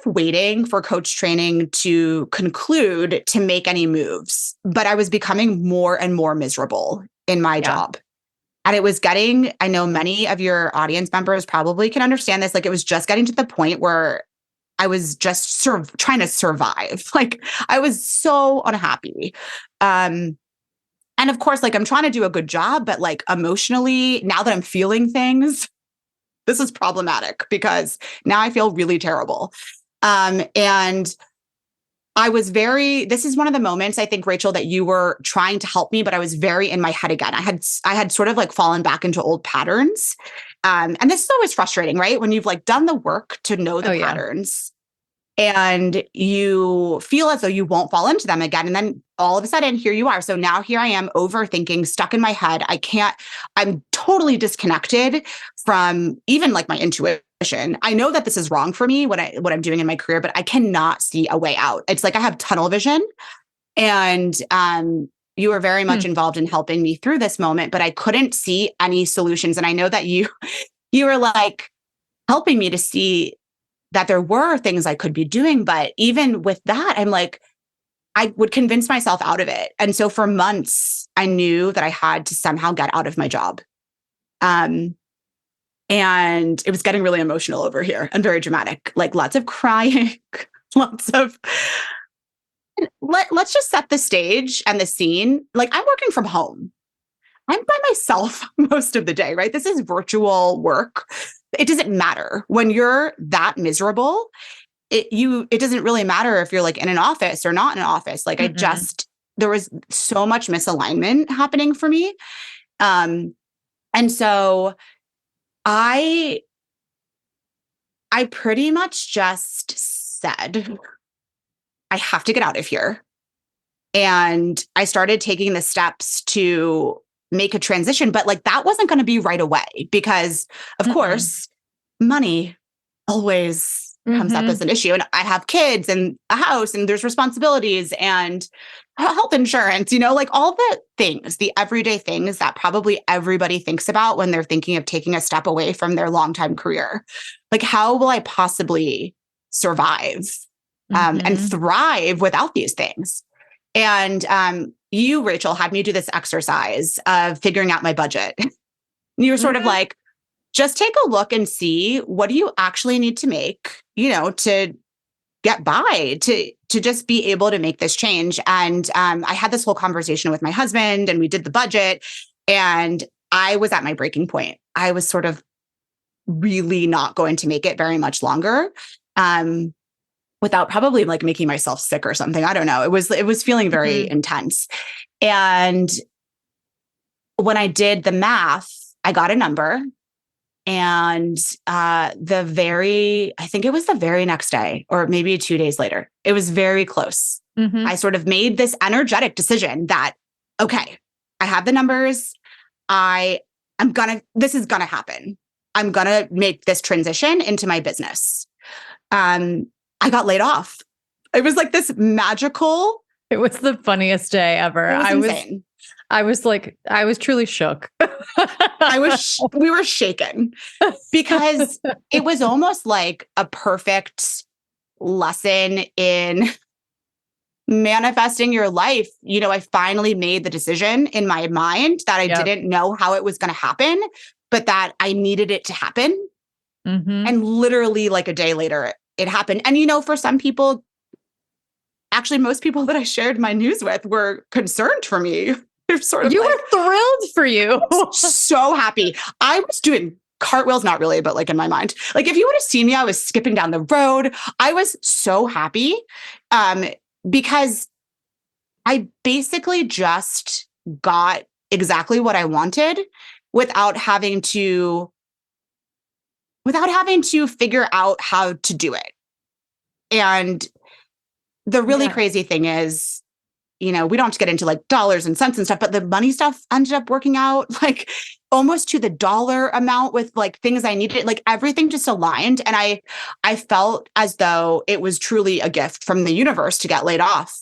Speaker 4: waiting for coach training to conclude to make any moves, but I was becoming more and more miserable in my job. And it was I know many of your audience members probably can understand this. Like, it was just getting to the point where I was just trying to survive. Like, I was so unhappy. And of course, like, I'm trying to do a good job, but like emotionally, now that I'm feeling things, this is problematic because now I feel really terrible. And this is one of the moments, I think, Rachel, that you were trying to help me, but I was very in my head again. I had sort of like fallen back into old patterns. And this is always frustrating, right? When you've like done the work to know the patterns and you feel as though you won't fall into them again. And then all of a sudden, here you are. So now here I am overthinking, stuck in my head. I'm totally disconnected from even like my intuition. I know that this is wrong for me, what I'm doing in my career, but I cannot see a way out. It's like I have tunnel vision, and you were very much involved in helping me through this moment, but I couldn't see any solutions. And I know that you were like helping me to see that there were things I could be doing. But even with that, I'm like, I would convince myself out of it. And so for months, I knew that I had to somehow get out of my job. And it was getting really emotional over here and very dramatic, like lots of crying, let's just set the stage and the scene. Like, I'm working from home. I'm by myself most of the day, right? This is virtual work. It doesn't matter when you're that miserable. It doesn't really matter if you're like in an office or not in an office. Like, there was so much misalignment happening for me. And so I pretty much just said, I have to get out of here. And I started taking the steps to make a transition, but like that wasn't going to be right away because of course, money, always comes up as an issue. And I have kids and a house and there's responsibilities and health insurance, like all the things, the everyday things that probably everybody thinks about when they're thinking of taking a step away from their longtime career. Like, how will I possibly survive and thrive without these things? And you, Rachel, had me do this exercise of figuring out my budget. You were sort of like, just take a look and see, what do you actually need to make, to get by, to just be able to make this change. And I had this whole conversation with my husband and we did the budget, and I was at my breaking point. I was sort of really not going to make it very much longer without probably like making myself sick or something. I don't know. It was feeling very intense. And when I did the math, I got a number. And I think it was the very next day or maybe 2 days later, it was very close. I sort of made this energetic decision that, okay, I have the numbers. This is going to happen. I'm going to make this transition into my business. I got laid off. It was like this magical.
Speaker 3: It was the funniest day ever.
Speaker 4: Insane.
Speaker 3: I was truly shook.
Speaker 4: We were shaken because it was almost like a perfect lesson in manifesting your life. I finally made the decision in my mind that I didn't know how it was going to happen, but that I needed it to happen. And literally like a day later, it happened. And, for some people, actually, most people that I shared my news with were concerned for me. They're sort of
Speaker 3: were thrilled for you.
Speaker 4: So happy. I was doing cartwheels, not really, but like in my mind. Like if you would have seen me, I was skipping down the road. I was so happy because I basically just got exactly what I wanted without having to figure out how to do it. And the really crazy thing is, we don't have to get into like dollars and cents and stuff, but the money stuff ended up working out like almost to the dollar amount with like things I needed. Like everything just aligned. And I felt as though it was truly a gift from the universe to get laid off.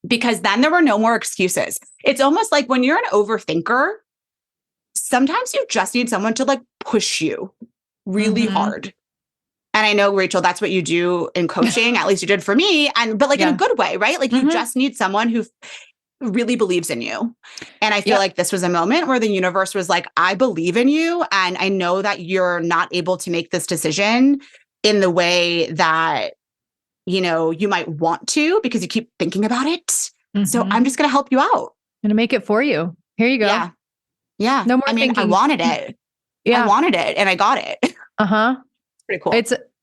Speaker 4: Because then there were no more excuses. It's almost like when you're an overthinker, sometimes you just need someone to like push you really hard. And I know, Rachel, that's what you do in coaching. At least you did for me. But like in a good way, right? Like you just need someone who really believes in you. And I feel like this was a moment where the universe was like, I believe in you. And I know that you're not able to make this decision in the way that, you might want to because you keep thinking about it. So I'm just going to help you out.
Speaker 3: I'm going to make it for you. Here you go.
Speaker 4: Yeah.
Speaker 3: No more thinking.
Speaker 4: I wanted it. I wanted it and I got it. Pretty cool.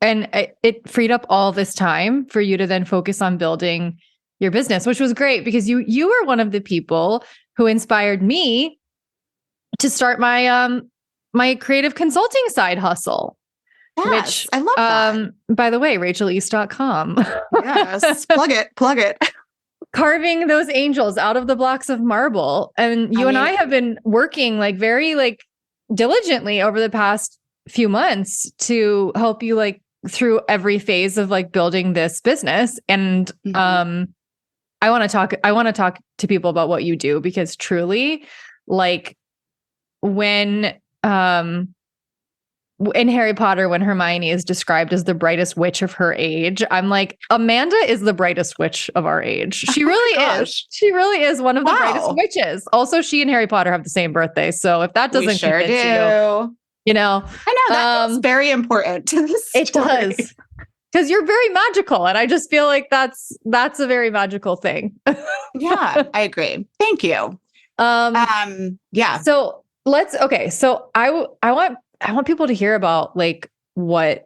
Speaker 3: It freed up all this time for you to then focus on building your business, which was great because you were one of the people who inspired me to start my my creative consulting side hustle.
Speaker 4: Yes, which I love that.
Speaker 3: By the way, RachelEast.com.
Speaker 4: Yes, plug it.
Speaker 3: Carving those angels out of the blocks of marble. And and I have been working like very like diligently over the past few months to help you like through every phase of like building this business. And I want to talk to people about what you do because truly like when in Harry Potter, when Hermione is described as the brightest witch of her age, I'm like, Amanda is the brightest witch of our age. She really is. She really is one of the brightest witches. Also, she and Harry Potter have the same birthday. So if that doesn't convince you,
Speaker 4: I know that's very important to this story.
Speaker 3: It does. Because you're very magical. And I just feel like that's a very magical thing.
Speaker 4: Yeah, I agree. Thank you. Yeah.
Speaker 3: So So I want people to hear about like what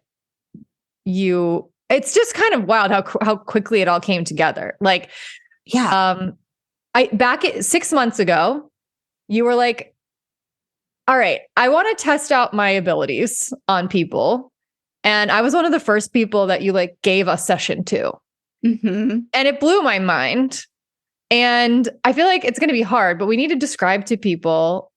Speaker 3: it's just kind of wild how quickly it all came together. Like, back 6 months ago, you were like, all right, I want to test out my abilities on people. And I was one of the first people that you like gave a session to. And it blew my mind. And I feel like it's going to be hard, but we need to describe to people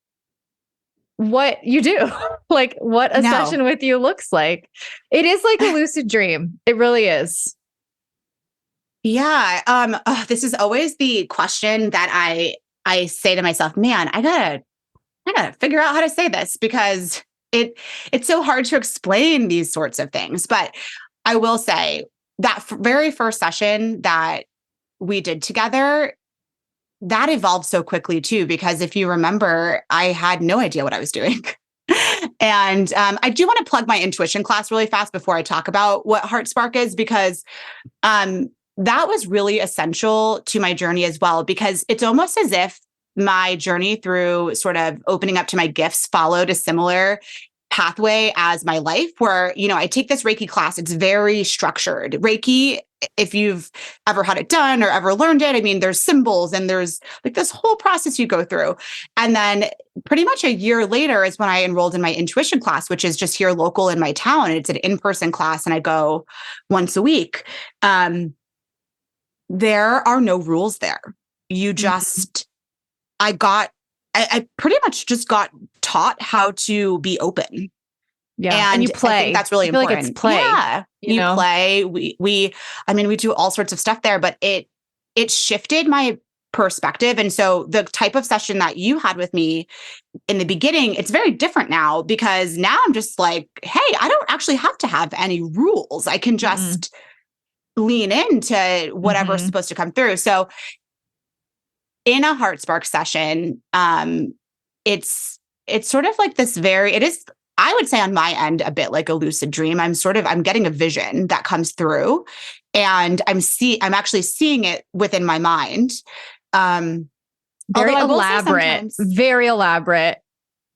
Speaker 3: what you do, like what a
Speaker 4: No.
Speaker 3: session with you looks like. It is like a lucid dream. It really is.
Speaker 4: Yeah. This is always the question that I say to myself, man, I gotta figure out how to say this because it's so hard to explain these sorts of things. But I will say that very first session that we did together, that evolved so quickly too, because if you remember, I had no idea what I was doing. And I do want to plug my intuition class really fast before I talk about what Heart Spark is, because that was really essential to my journey as well, because it's almost as if my journey through sort of opening up to my gifts followed a similar pathway as my life, where, I take this Reiki class. It's very structured. Reiki, if you've ever had it done or ever learned it, I mean, there's symbols and there's like this whole process you go through. And then pretty much a year later is when I enrolled in my intuition class, which is just here local in my town. It's an in-person class and I go once a week. There are no rules there. You just, I pretty much just got taught how to be open.
Speaker 3: Yeah. And you play.
Speaker 4: I think that's really important.
Speaker 3: Like it's play.
Speaker 4: Yeah. You
Speaker 3: know?
Speaker 4: play. We do all sorts of stuff there, but it shifted my perspective. And so the type of session that you had with me in the beginning, it's very different now, because now I'm just like, hey, I don't actually have to have any rules. I can just lean into whatever's supposed to come through. So in a Heart Spark session, it's sort of like this it is, I would say on my end, a bit like a lucid dream. I'm getting a vision that comes through and I'm actually seeing it within my mind.
Speaker 3: Very elaborate.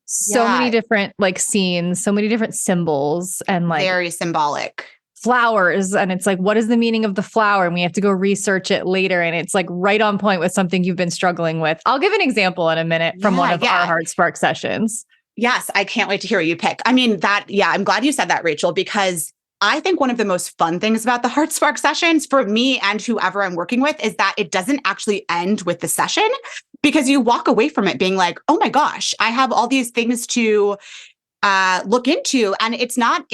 Speaker 3: So many different like scenes, so many different symbols and like
Speaker 4: very symbolic.
Speaker 3: Flowers. And it's like, what is the meaning of the flower? And we have to go research it later. And it's like right on point with something you've been struggling with. I'll give an example in a minute from one of our Heart Spark sessions. Yes.
Speaker 4: I can't wait to hear what you pick. I mean, I'm glad you said that, Rachel, because I think one of the most fun things about the Heart Spark sessions for me and whoever I'm working with is that it doesn't actually end with the session, because you walk away from it being like, oh my gosh, I have all these things to look into. And it's not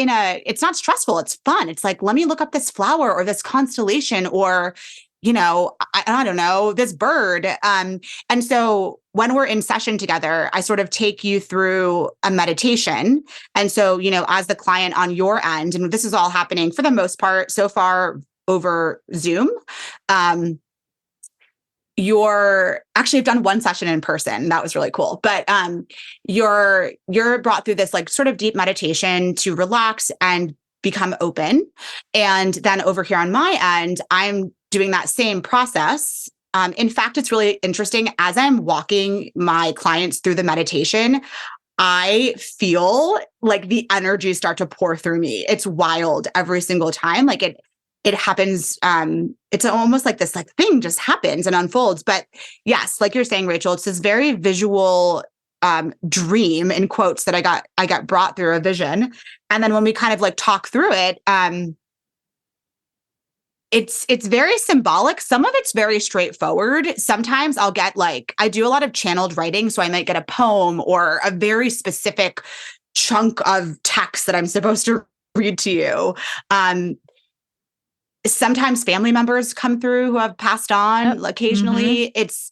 Speaker 4: stressful. It's fun. It's like, let me look up this flower or this constellation or, I don't know, this bird. And so when we're in session together, I sort of take you through a meditation. And so, as the client on your end, and this is all happening for the most part so far over Zoom, I've done one session in person. That was really cool. But you're brought through this like sort of deep meditation to relax and become open. And then over here on my end, I'm doing that same process. In fact, it's really interesting. As I'm walking my clients through the meditation, I feel like the energy start to pour through me. It's wild every single time. Like it happens. It's almost like this like thing just happens and unfolds. But yes, like you're saying, Rachel, it's this very visual dream in quotes that I got brought through a vision. And then when we kind of like talk through it, it's very symbolic. Some of it's very straightforward. Sometimes I'll get I do a lot of channeled writing. So I might get a poem or a very specific chunk of text that I'm supposed to read to you. Sometimes family members come through who have passed on occasionally. It's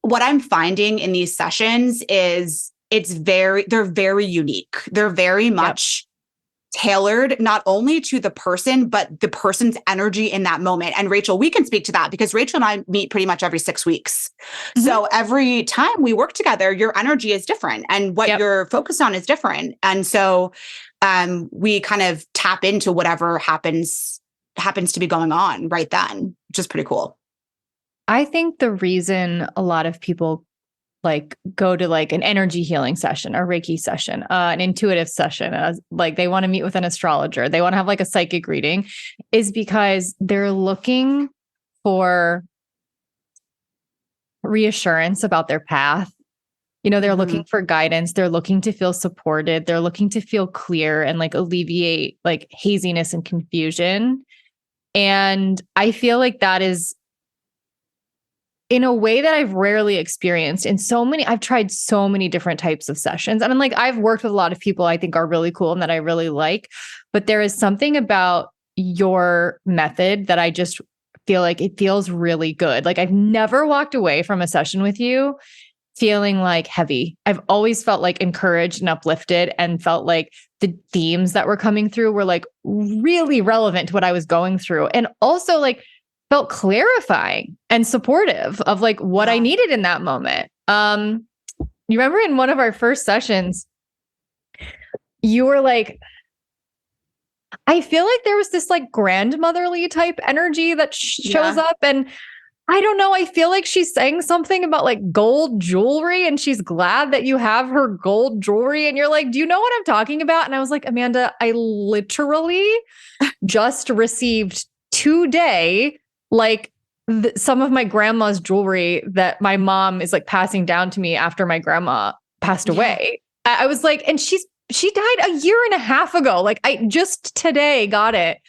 Speaker 4: what I'm finding in these sessions is they're very unique. They're very much tailored not only to the person, but the person's energy in that moment. And Rachel, we can speak to that because Rachel and I meet pretty much every 6 weeks. So every time we work together, your energy is different and what you're focused on is different. And so we kind of tap into whatever happens to be going on right then, which is pretty cool.
Speaker 3: I think the reason a lot of people go to an energy healing session, a Reiki session, an intuitive session, they want to meet with an astrologer, they want to have a psychic reading, is because they're looking for reassurance about their path. They're looking for guidance. They're looking to feel supported. They're looking to feel clear and alleviate haziness and confusion. And I feel like that is in a way that I've rarely experienced I've tried so many different types of sessions. And I'm like, I've worked with a lot of people I think are really cool and that I really like, but there is something about your method that I just feel like it feels really good. Like I've never walked away from a session with you feeling like heavy. I've always felt like encouraged and uplifted and felt like the themes that were coming through were like really relevant to what I was going through. And also like felt clarifying and supportive of like what I needed in that moment. You remember in one of our first sessions, you were like, I feel like there was this like grandmotherly type energy that shows up, and I don't know. I feel like she's saying something about like gold jewelry and she's glad that you have her gold jewelry. And you're like, do you know what I'm talking about? And I was like, Amanda, I literally just received today, like some of my grandma's jewelry that my mom is like passing down to me after my grandma passed away. I was like, and she died a year and a half ago. Like I just today got it.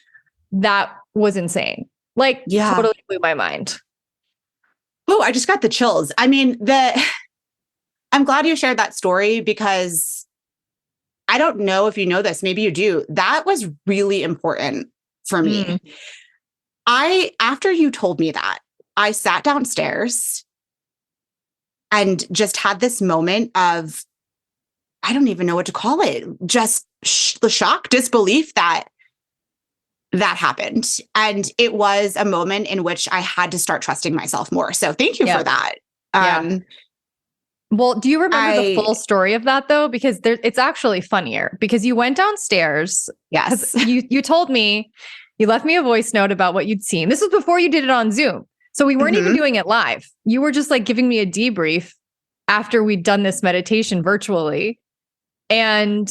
Speaker 3: That was insane. Like totally blew my mind.
Speaker 4: Oh, I just got the chills. I mean, I'm glad you shared that story because I don't know if you know this, maybe you do. That was really important for me. After you told me that, I sat downstairs and just had this moment of, I don't even know what to call it, just the shock, disbelief that happened. And it was a moment in which I had to start trusting myself more. So thank you for that.
Speaker 3: Well, do you remember the full story of that though? Because it's actually funnier because you went downstairs.
Speaker 4: Yes.
Speaker 3: You told me, you left me a voice note about what you'd seen. This was before you did it on Zoom. So we weren't even doing it live. You were just like giving me a debrief after we'd done this meditation virtually. And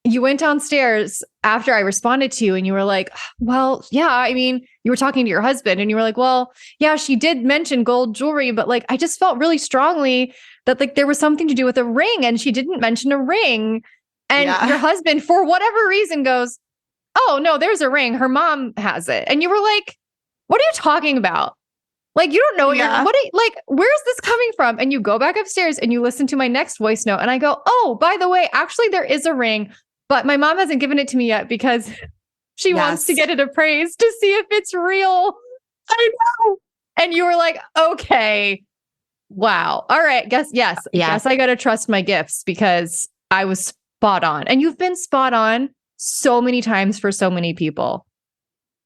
Speaker 3: you went downstairs after I responded to you and you were like, well, yeah, I mean, you were talking to your husband and you were like, well, yeah, she did mention gold jewelry, but like, I just felt really strongly that like there was something to do with a ring and she didn't mention a ring. And your husband, for whatever reason, goes, oh no, there's a ring. Her mom has it. And you were like, what are you talking about? Like, you don't know what where's this coming from? And you go back upstairs and you listen to my next voice note. And I go, oh, by the way, actually there is a ring. But my mom hasn't given it to me yet because she wants to get it appraised to see if it's real. I know. And you were like, okay, wow. All right. Guess I got to trust my gifts because I was spot on. And you've been spot on so many times for so many people.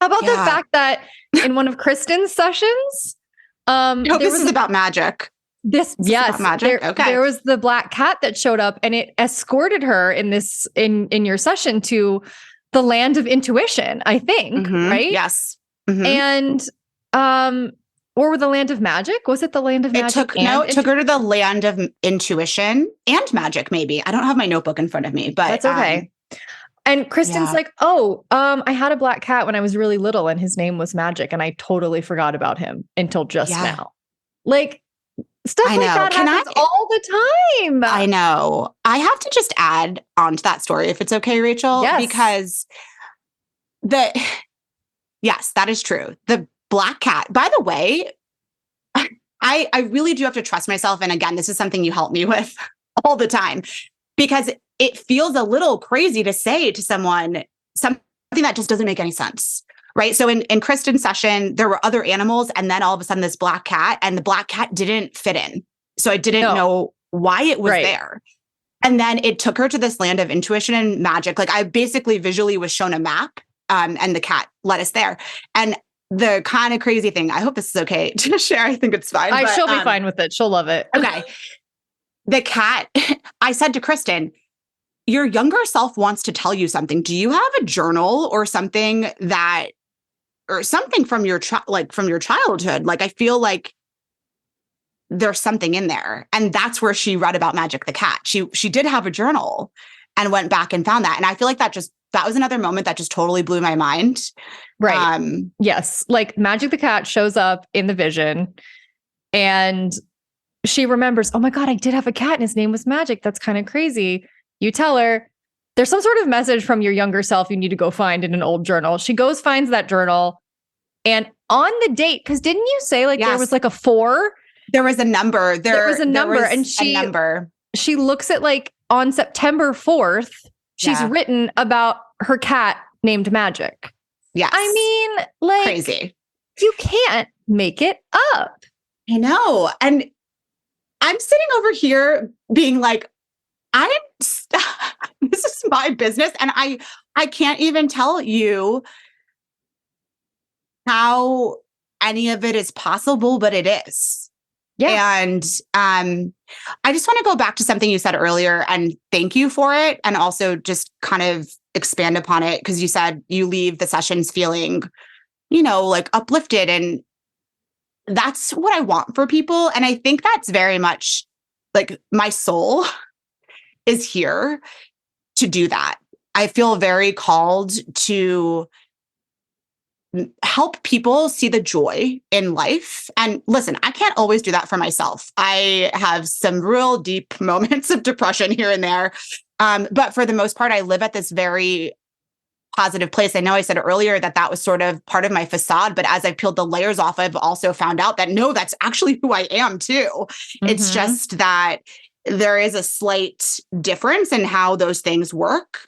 Speaker 3: How about the fact that in one of Kristen's sessions,
Speaker 4: this is about magic.
Speaker 3: This magic. There was the black cat that showed up and it escorted her in your session to the land of intuition, I think, right?
Speaker 4: Yes.
Speaker 3: And or the land of magic? Was it the land of magic?
Speaker 4: It took her to the land of intuition and magic, maybe. I don't have my notebook in front of me, but
Speaker 3: that's okay. And Kristen's like, I had a black cat when I was really little and his name was Magic and I totally forgot about him until just now. Like, stuff like that happens all the time.
Speaker 4: I know. I have to just add on to that story, if it's okay, Rachel, because yes, that is true. The black cat, by the way, I really do have to trust myself. And again, this is something you help me with all the time because it feels a little crazy to say to someone something that just doesn't make any sense. Right. So in Kristen's session, there were other animals and then all of a sudden this black cat and the black cat didn't fit in. So I didn't know why it was there. And then it took her to this land of intuition and magic. Like I basically visually was shown a map and the cat led us there. And the kind of crazy thing, I hope this is okay to share. I think it's fine.
Speaker 3: She'll be fine with it. She'll love it.
Speaker 4: Okay. The cat, I said to Kristen, your younger self wants to tell you something. Do you have a journal or something from your childhood? Like, I feel like there's something in there. And that's where she read about Magic the cat. She did have a journal and went back and found that. And I feel like that was another moment that just totally blew my mind.
Speaker 3: Right. Yes. Like Magic the cat shows up in the vision and she remembers, oh my God, I did have a cat and his name was Magic. That's kind of crazy. You tell her there's some sort of message from your younger self you need to go find in an old journal. She goes, finds that journal, And on the date, because didn't you say like there was like a 4?
Speaker 4: There was a number. There was a number,
Speaker 3: and she looks at like on September 4th, she's written about her cat named Magic.
Speaker 4: Yes.
Speaker 3: I mean, like,
Speaker 4: crazy.
Speaker 3: You can't make it up.
Speaker 4: I know. And I'm sitting over here being like, this is my business. And I can't even tell you how any of it is possible, but it is. Yeah. And I just want to go back to something you said earlier and thank you for it. And also just kind of expand upon it, because you said you leave the sessions feeling, like uplifted. And that's what I want for people. And I think that's very much like my soul is here to do that. I feel very called to help people see the joy in life. And listen, I can't always do that for myself. I have some real deep moments of depression here and there. But for the most part, I live at this very positive place. I know I said earlier that was sort of part of my facade, but as I've peeled the layers off, I've also found out that no, that's actually who I am too. Mm-hmm. It's just that there is a slight difference in how those things work.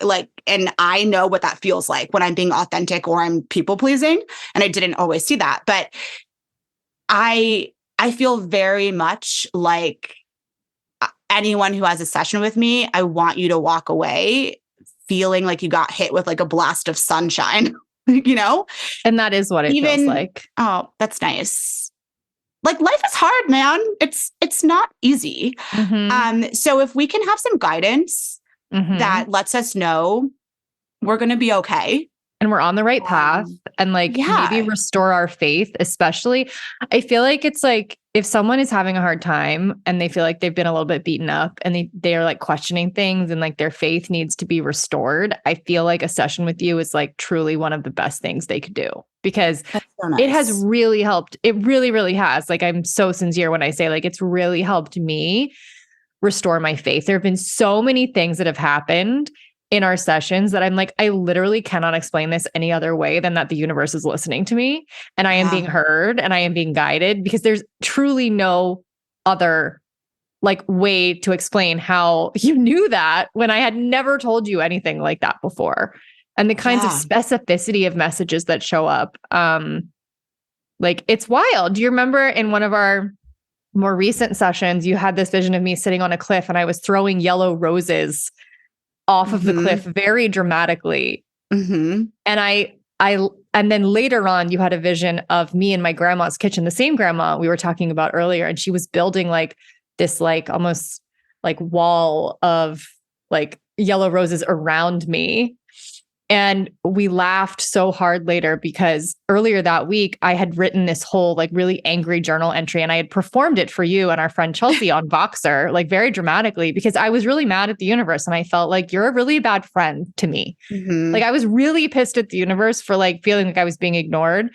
Speaker 4: And I know what that feels like when I'm being authentic or I'm people pleasing. And I didn't always see that, but I feel very much like anyone who has a session with me, I want you to walk away feeling like you got hit with like a blast of sunshine, And that is what it feels like. Oh, that's nice. Like life is hard, man. It's not easy. Mm-hmm. So if we can have some guidance that lets us know we're going to be okay.
Speaker 3: And we're on the right path and maybe restore our faith, especially. I feel like it's like if someone is having a hard time and they feel like they've been a little bit beaten up and they are like questioning things and like their faith needs to be restored. I feel like a session with you is like truly one of the best things they could do, because it has really helped. It really, really has. Like, I'm so sincere when I say like, it's really helped me restore my faith. There have been so many things that have happened in our sessions that I'm like, I literally cannot explain this any other way than that the universe is listening to me and I am being heard and I am being guided, because there's truly no other like way to explain how you knew that when I had never told you anything like that before. And the kinds of specificity of messages that show up. Like it's wild. Do you remember in one of our more recent sessions, you had this vision of me sitting on a cliff and I was throwing yellow roses off of the cliff very dramatically. Mm-hmm. And then later on, you had a vision of me in my grandma's kitchen, the same grandma we were talking about earlier. And she was building like this, like almost like wall of like yellow roses around me. And we laughed so hard later because earlier that week I had written this whole like really angry journal entry and I had performed it for you and our friend Chelsea on Voxer, like very dramatically, because I was really mad at the universe and I felt like you're a really bad friend to me. Mm-hmm. Like I was really pissed at the universe for like feeling like I was being ignored.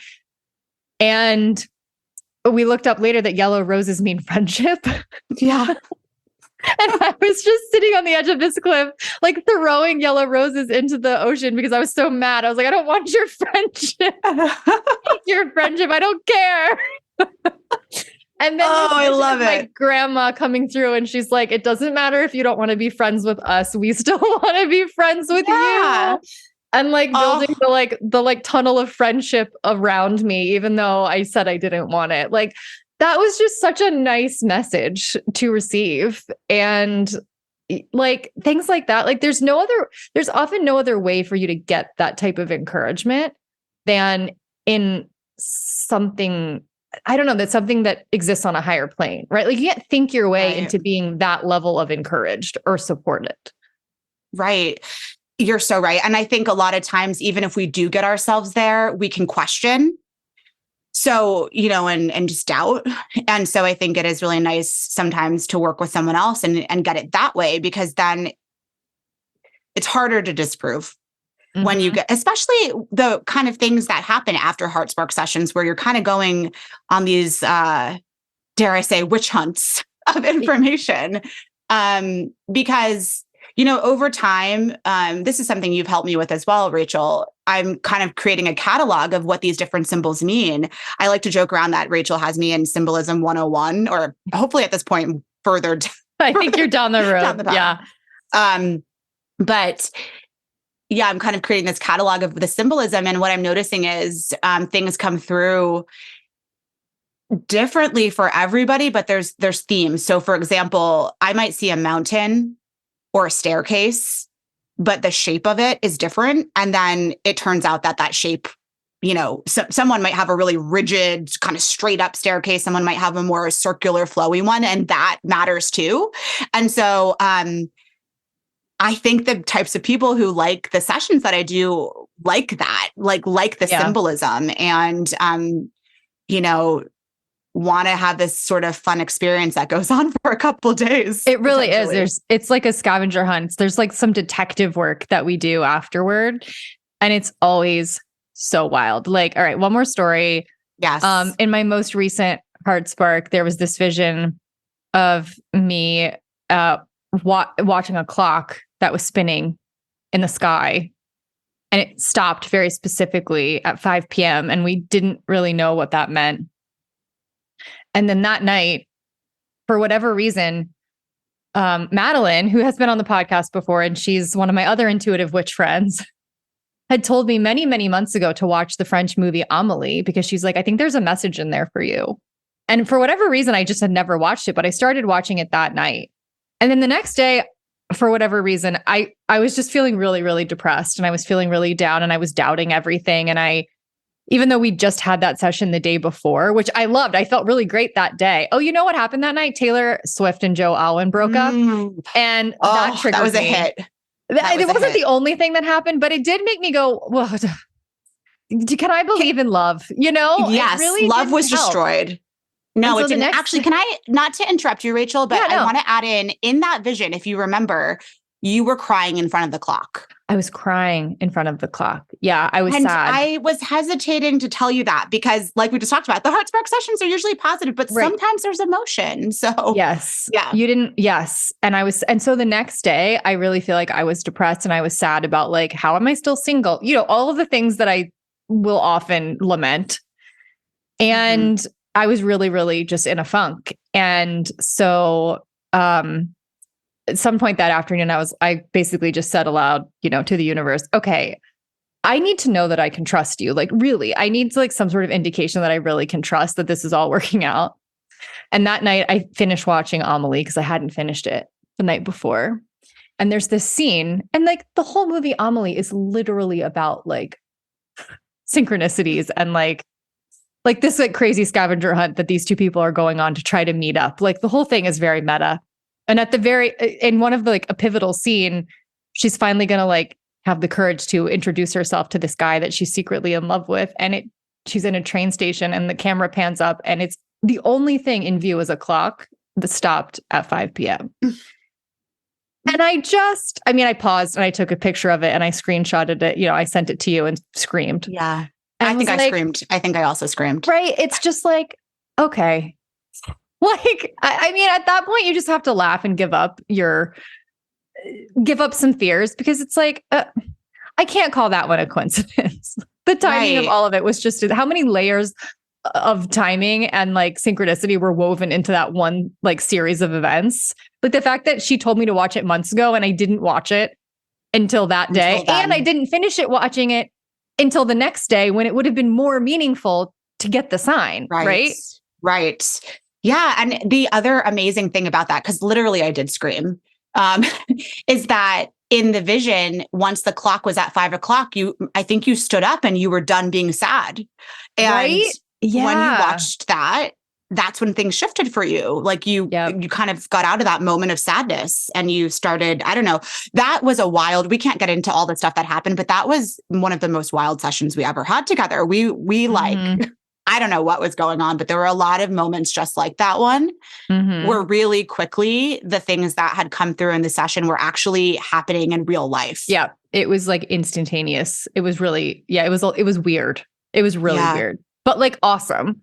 Speaker 3: And we looked up later that yellow roses mean friendship. Yeah. And I was just sitting on the edge of this cliff, like throwing yellow roses into the ocean because I was so mad. I was like, I don't want your friendship. Your friendship. I don't care. And then
Speaker 4: I love it.
Speaker 3: My grandma coming through and she's like, it doesn't matter if you don't want to be friends with us. We still want to be friends with you. And like building the tunnel of friendship around me, even though I said I didn't want it. Like, that was just such a nice message to receive. And like things like that, like there's often no other way for you to get that type of encouragement than in something, I don't know, that's something that exists on a higher plane, right? Like you can't think your way into being that level of encouraged or supported.
Speaker 4: Right. You're so right. And I think a lot of times, even if we do get ourselves there, we can question. So, and just doubt. And so I think it is really nice sometimes to work with someone else and get it that way, because then it's harder to disprove when you get, especially the kind of things that happen after Heart Spark sessions where you're kind of going on these, dare I say, witch hunts of information. Because over time, this is something you've helped me with as well, Rachel. I'm kind of creating a catalog of what these different symbols mean. I like to joke around that Rachel has me in Symbolism 101, or hopefully at this point further.
Speaker 3: I think you're down the road.
Speaker 4: Down the path. Yeah. But yeah, I'm kind of creating this catalog of the symbolism. And what I'm noticing is things come through differently for everybody, but there's themes. So for example, I might see a mountain or a staircase, but the shape of it is different. And then it turns out that shape, someone might have a really rigid kind of straight up staircase. Someone might have a more circular flowy one, and that matters too. And so I think the types of people who like the sessions that I do like that, like the symbolism and, want to have this sort of fun experience that goes on for a couple of days.
Speaker 3: It really is. It's like a scavenger hunt. There's like some detective work that we do afterward, and it's always so wild. Like, all right, one more story.
Speaker 4: Yes.
Speaker 3: In my most recent Heart Spark, there was this vision of me watching a clock that was spinning in the sky, and it stopped very specifically at 5 p.m. and we didn't really know what that meant. And then that night, for whatever reason, Madeline, who has been on the podcast before, and she's one of my other intuitive witch friends, had told me many, many months ago to watch the French movie Amélie, because she's like, I think there's a message in there for you. And for whatever reason, I just had never watched it, but I started watching it that night. And then the next day, for whatever reason, I was just feeling really, really depressed, and I was feeling really down, and I was doubting everything. And even though we just had that session the day before, which I loved, I felt really great that day. Oh, you know what happened that night? Taylor Swift and Joe Alwyn broke up. And that triggered me.
Speaker 4: That was a hit.
Speaker 3: It wasn't the only thing that happened, but it did make me go, well, can I believe in love?
Speaker 4: Yes,
Speaker 3: really
Speaker 4: love was destroyed. No, it didn't. Actually, can I, not to interrupt you, Rachel, but I want to add in that vision, if you remember, you were crying in front of the clock.
Speaker 3: I was crying in front of the clock. Yeah, I was sad.
Speaker 4: I was hesitating to tell you that because, like we just talked about, the Heart Spark sessions are usually positive, but sometimes there's emotion. So
Speaker 3: yes.
Speaker 4: Yeah.
Speaker 3: You didn't. Yes. And so the next day, I really feel like I was depressed and I was sad about like, how am I still single? All of the things that I will often lament. And I was really, really just in a funk. And so, at some point that afternoon, I basically just said aloud, to the universe, okay, I need to know that I can trust you. Like, really, I need like some sort of indication that I really can trust that this is all working out. And that night I finished watching Amélie because I hadn't finished it the night before. And there's this scene, and like the whole movie Amélie is literally about like synchronicities and like this like crazy scavenger hunt that these two people are going on to try to meet up. Like the whole thing is very meta. And in one of the like a pivotal scene, she's finally going to like have the courage to introduce herself to this guy that she's secretly in love with. And she's in a train station and the camera pans up and it's the only thing in view is a clock that stopped at 5 p.m. And I paused and I took a picture of it and I screenshotted it. I sent it to you and screamed.
Speaker 4: Yeah.
Speaker 3: And
Speaker 4: I think I screamed. I think I also screamed.
Speaker 3: Right. It's just like, okay. Like, at that point, you just have to laugh and give up some fears because it's like, I can't call that one a coincidence. The timing of all of it was just how many layers of timing and like synchronicity were woven into that one like series of events. Like the fact that she told me to watch it months ago and I didn't watch it until that day. And I didn't finish watching it until the next day when it would have been more meaningful to get the sign. Right.
Speaker 4: Yeah. And the other amazing thing about that, because literally I did scream, is that in the vision, once the clock was at 5 o'clock, I think you stood up and you were done being sad. And when you watched that, that's when things shifted for you. Like you kind of got out of that moment of sadness and you started, I don't know, that was we can't get into all the stuff that happened, but that was one of the most wild sessions we ever had together. We like, I don't know what was going on, but there were a lot of moments just like that one where really quickly the things that had come through in the session were actually happening in real life.
Speaker 3: Yeah. It was like instantaneous. It was really, it was weird. It was really weird, but like awesome.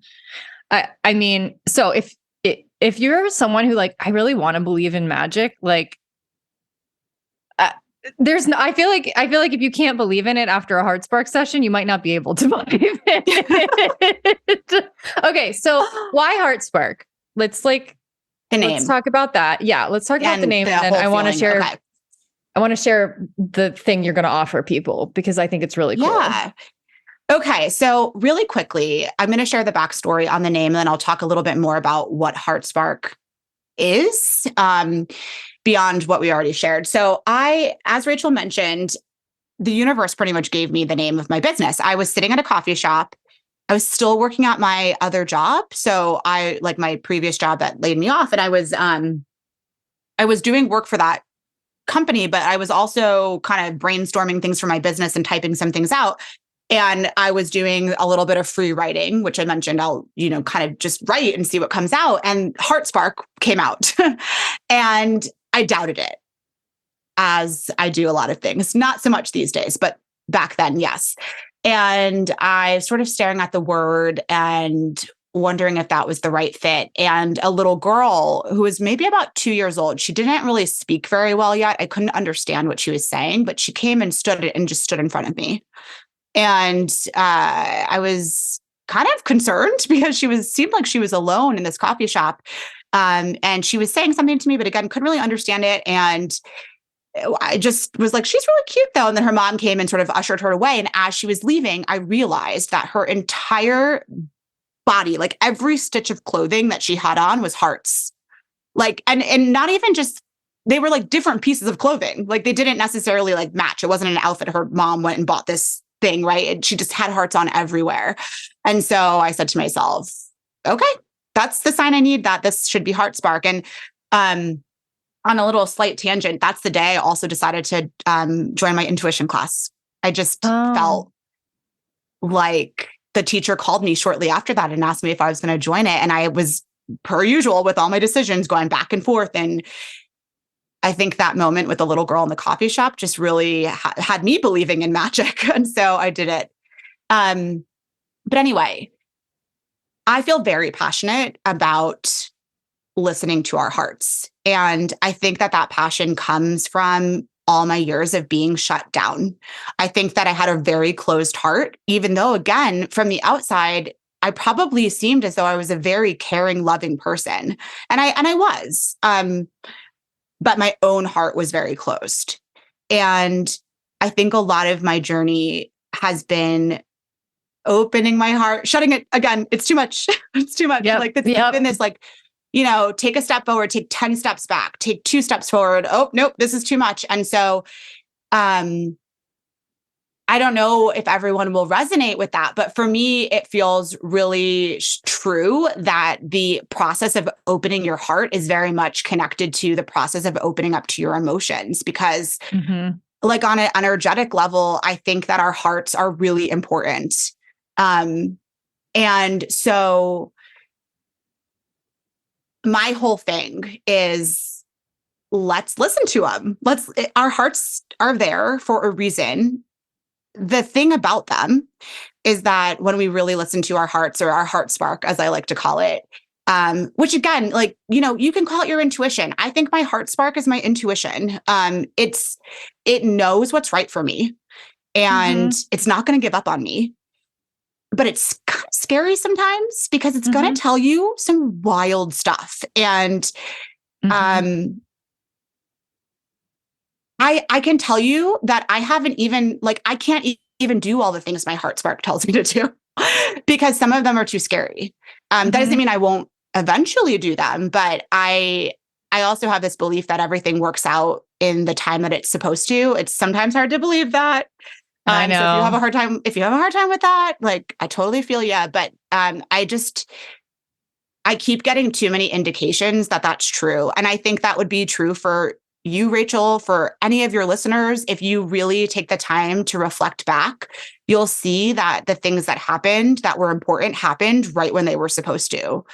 Speaker 3: So if you're someone who like, I really want to believe in magic, like there's no, I feel like if you can't believe in it after a Heart Spark session, you might not be able to believe it. Okay, so why Heart Spark? Let's
Speaker 4: The name.
Speaker 3: let's talk about that. Yeah, let's talk about the name, and then I want to share.
Speaker 4: Okay.
Speaker 3: I want to share the thing you're going to offer people because I think it's really cool.
Speaker 4: Yeah. Okay. So really quickly, I'm going to share the backstory on the name, and then I'll talk a little bit more about what Heart Spark is, beyond what we already shared. So as Rachel mentioned, the universe pretty much gave me the name of my business. I was sitting at a coffee shop. I was still working at my other job. So like my previous job that laid me off, and I was doing work for that company, but I was also kind of brainstorming things for my business and typing some things out. And I was doing a little bit of free writing, which I mentioned I'll, kind of just write and see what comes out. And Heart Spark came out and I doubted it, as I do a lot of things, not so much these days, but back then, yes. And I was sort of staring at the word and wondering if that was the right fit. And a little girl who was maybe about 2 years old, she didn't really speak very well yet. I couldn't understand what she was saying, but she came and just stood in front of me. And I was kind of concerned because seemed like she was alone in this coffee shop. And she was saying something to me, but again, couldn't really understand it. And I just was like, she's really cute though. And then her mom came and sort of ushered her away. And as she was leaving, I realized that her entire body, like every stitch of clothing that she had on was hearts. Like, and not even just, they were like different pieces of clothing. Like they didn't necessarily like match. It wasn't an outfit. Her mom went and bought this thing, right? And she just had hearts on everywhere. And so I said to myself, okay, that's the sign I need, that this should be Heart Spark. And on a little slight tangent, that's the day I also decided to join my intuition class. I just felt like the teacher called me shortly after that and asked me if I was going to join it. And I was, per usual, with all my decisions going back and forth. And I think that moment with the little girl in the coffee shop just really had me believing in magic. And so I did it. But anyway, I feel very passionate about listening to our hearts. And I think that passion comes from all my years of being shut down. I think that I had a very closed heart, even though, again, from the outside, I probably seemed as though I was a very caring, loving person. And I was. But my own heart was very closed. And I think a lot of my journey has been opening my heart, shutting it. Again, it's too much. It's too much. Like it's been this like, take a step forward, take 10 steps back, take 2 steps forward. Oh, nope, this is too much. And so I don't know if everyone will resonate with that, but for me, it feels really true that the process of opening your heart is very much connected to the process of opening up to your emotions, because like on an energetic level, I think that our hearts are really important. And so my whole thing is, let's listen to them. Our hearts are there for a reason. The thing about them is that when we really listen to our hearts, or our heart spark, as I like to call it, which again, like, you can call it your intuition. I think my heart spark is my intuition. It knows what's right for me, and it's not going to give up on me, but it's kind of scary sometimes because it's going to tell you some wild stuff. And, I can tell you that I haven't even, I can't even do all the things my heart spark tells me to do because some of them are too scary. That doesn't mean I won't eventually do them, but I also have this belief that everything works out in the time that it's supposed to. It's sometimes hard to believe that.
Speaker 3: I know.
Speaker 4: So if you have a hard time with that, I totally feel you. But I keep getting too many indications that that's true. And I think that would be true for you, Rachel, for any of your listeners. If you really take the time to reflect back, you'll see that the things that happened that were important happened right when they were supposed to.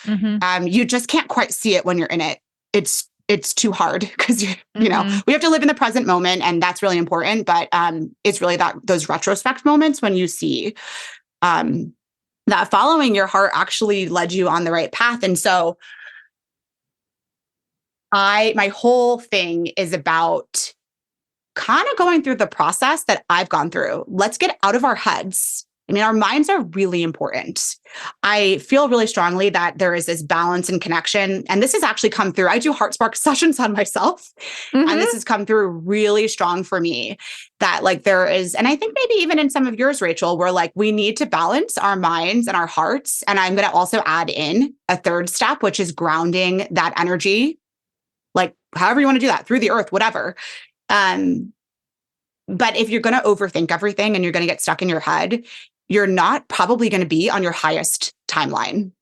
Speaker 4: You just can't quite see it when you're in it. It's too hard because we have to live in the present moment, and that's really important. But it's really those retrospect moments when you see that following your heart actually led you on the right path. And so my whole thing is about kind of going through the process that I've gone through. Let's get out of our heads. I mean, our minds are really important. I feel really strongly that there is this balance and connection. And this has actually come through. I do heart spark sessions on myself. And this has come through really strong for me that like there is, and I think maybe even in some of yours, Rachel, where like we need to balance our minds and our hearts. And I'm going to also add in a third step, which is grounding that energy, like however you want to do that through the earth, whatever. But if you're going to overthink everything and you're going to get stuck in your head, you're not probably going to be on your highest timeline,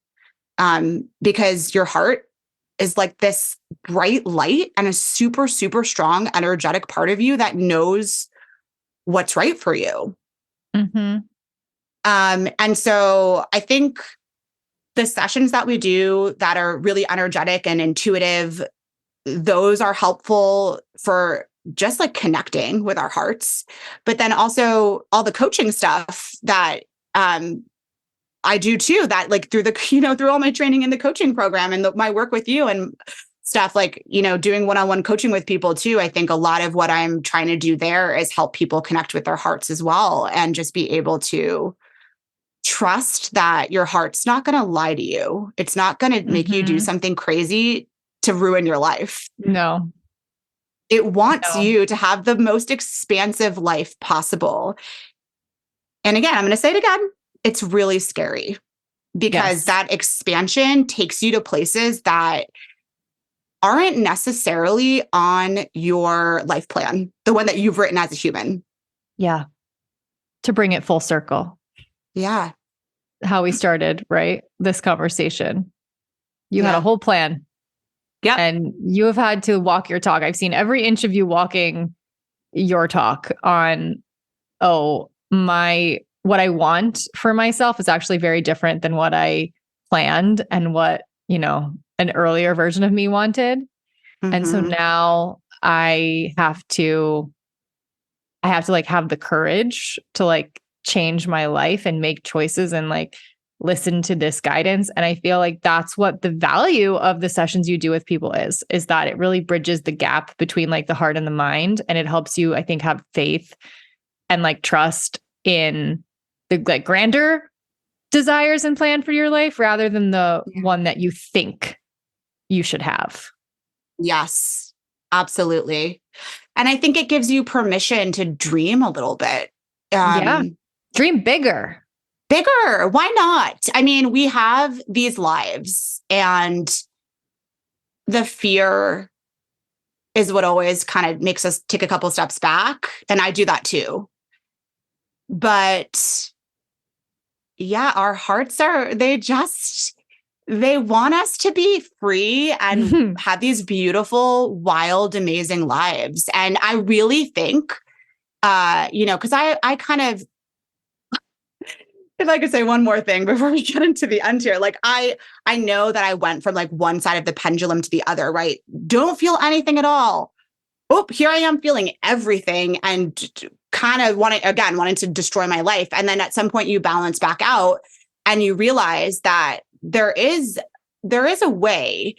Speaker 4: because your heart is like this bright light and a super, super strong, energetic part of you that knows what's right for you. And so I think the sessions that we do that are really energetic and intuitive, those are helpful for just like connecting with our hearts, but then also all the coaching stuff that I do too, that like through the, through all my training in the coaching program and my work with you and stuff like, doing one-on-one coaching with people too. I think a lot of what I'm trying to do there is help people connect with their hearts as well and just be able to trust that your heart's not going to lie to you. It's not going to make you do something crazy to ruin your life.
Speaker 3: No.
Speaker 4: It wants you to have the most expansive life possible. And again, I'm going to say it again. It's really scary because that expansion takes you to places that aren't necessarily on your life plan, the one that you've written as a human.
Speaker 3: Yeah. To bring it full circle.
Speaker 4: Yeah.
Speaker 3: How we started, right? This conversation. You had a whole plan.
Speaker 2: Yeah.
Speaker 3: And you have had to walk your talk. I've seen every inch of you walking your talk on, what I want for myself is actually very different than what I planned and what, an earlier version of me wanted. And so now I have to like have the courage to like change my life and make choices and like listen to this guidance. And I feel like that's what the value of the sessions you do with people is that it really bridges the gap between like the heart and the mind. And it helps you, I think, have faith and like trust in the like grander desires and plan for your life rather than the one that you think you should have.
Speaker 4: Yes, absolutely. And I think it gives you permission to dream a little bit.
Speaker 3: Dream bigger.
Speaker 4: Bigger. Why not? I mean, we have these lives and the fear is what always kind of makes us take a couple steps back. And I do that too. But yeah, our hearts they want us to be free and have these beautiful, wild, amazing lives. And I really think, because I kind of, if I could say one more thing before we get into the end here, like I know that I went from like one side of the pendulum to the other, right? Don't feel anything at all. Oh, here I am feeling everything and kind of wanting to destroy my life. And then at some point you balance back out and you realize that there is a way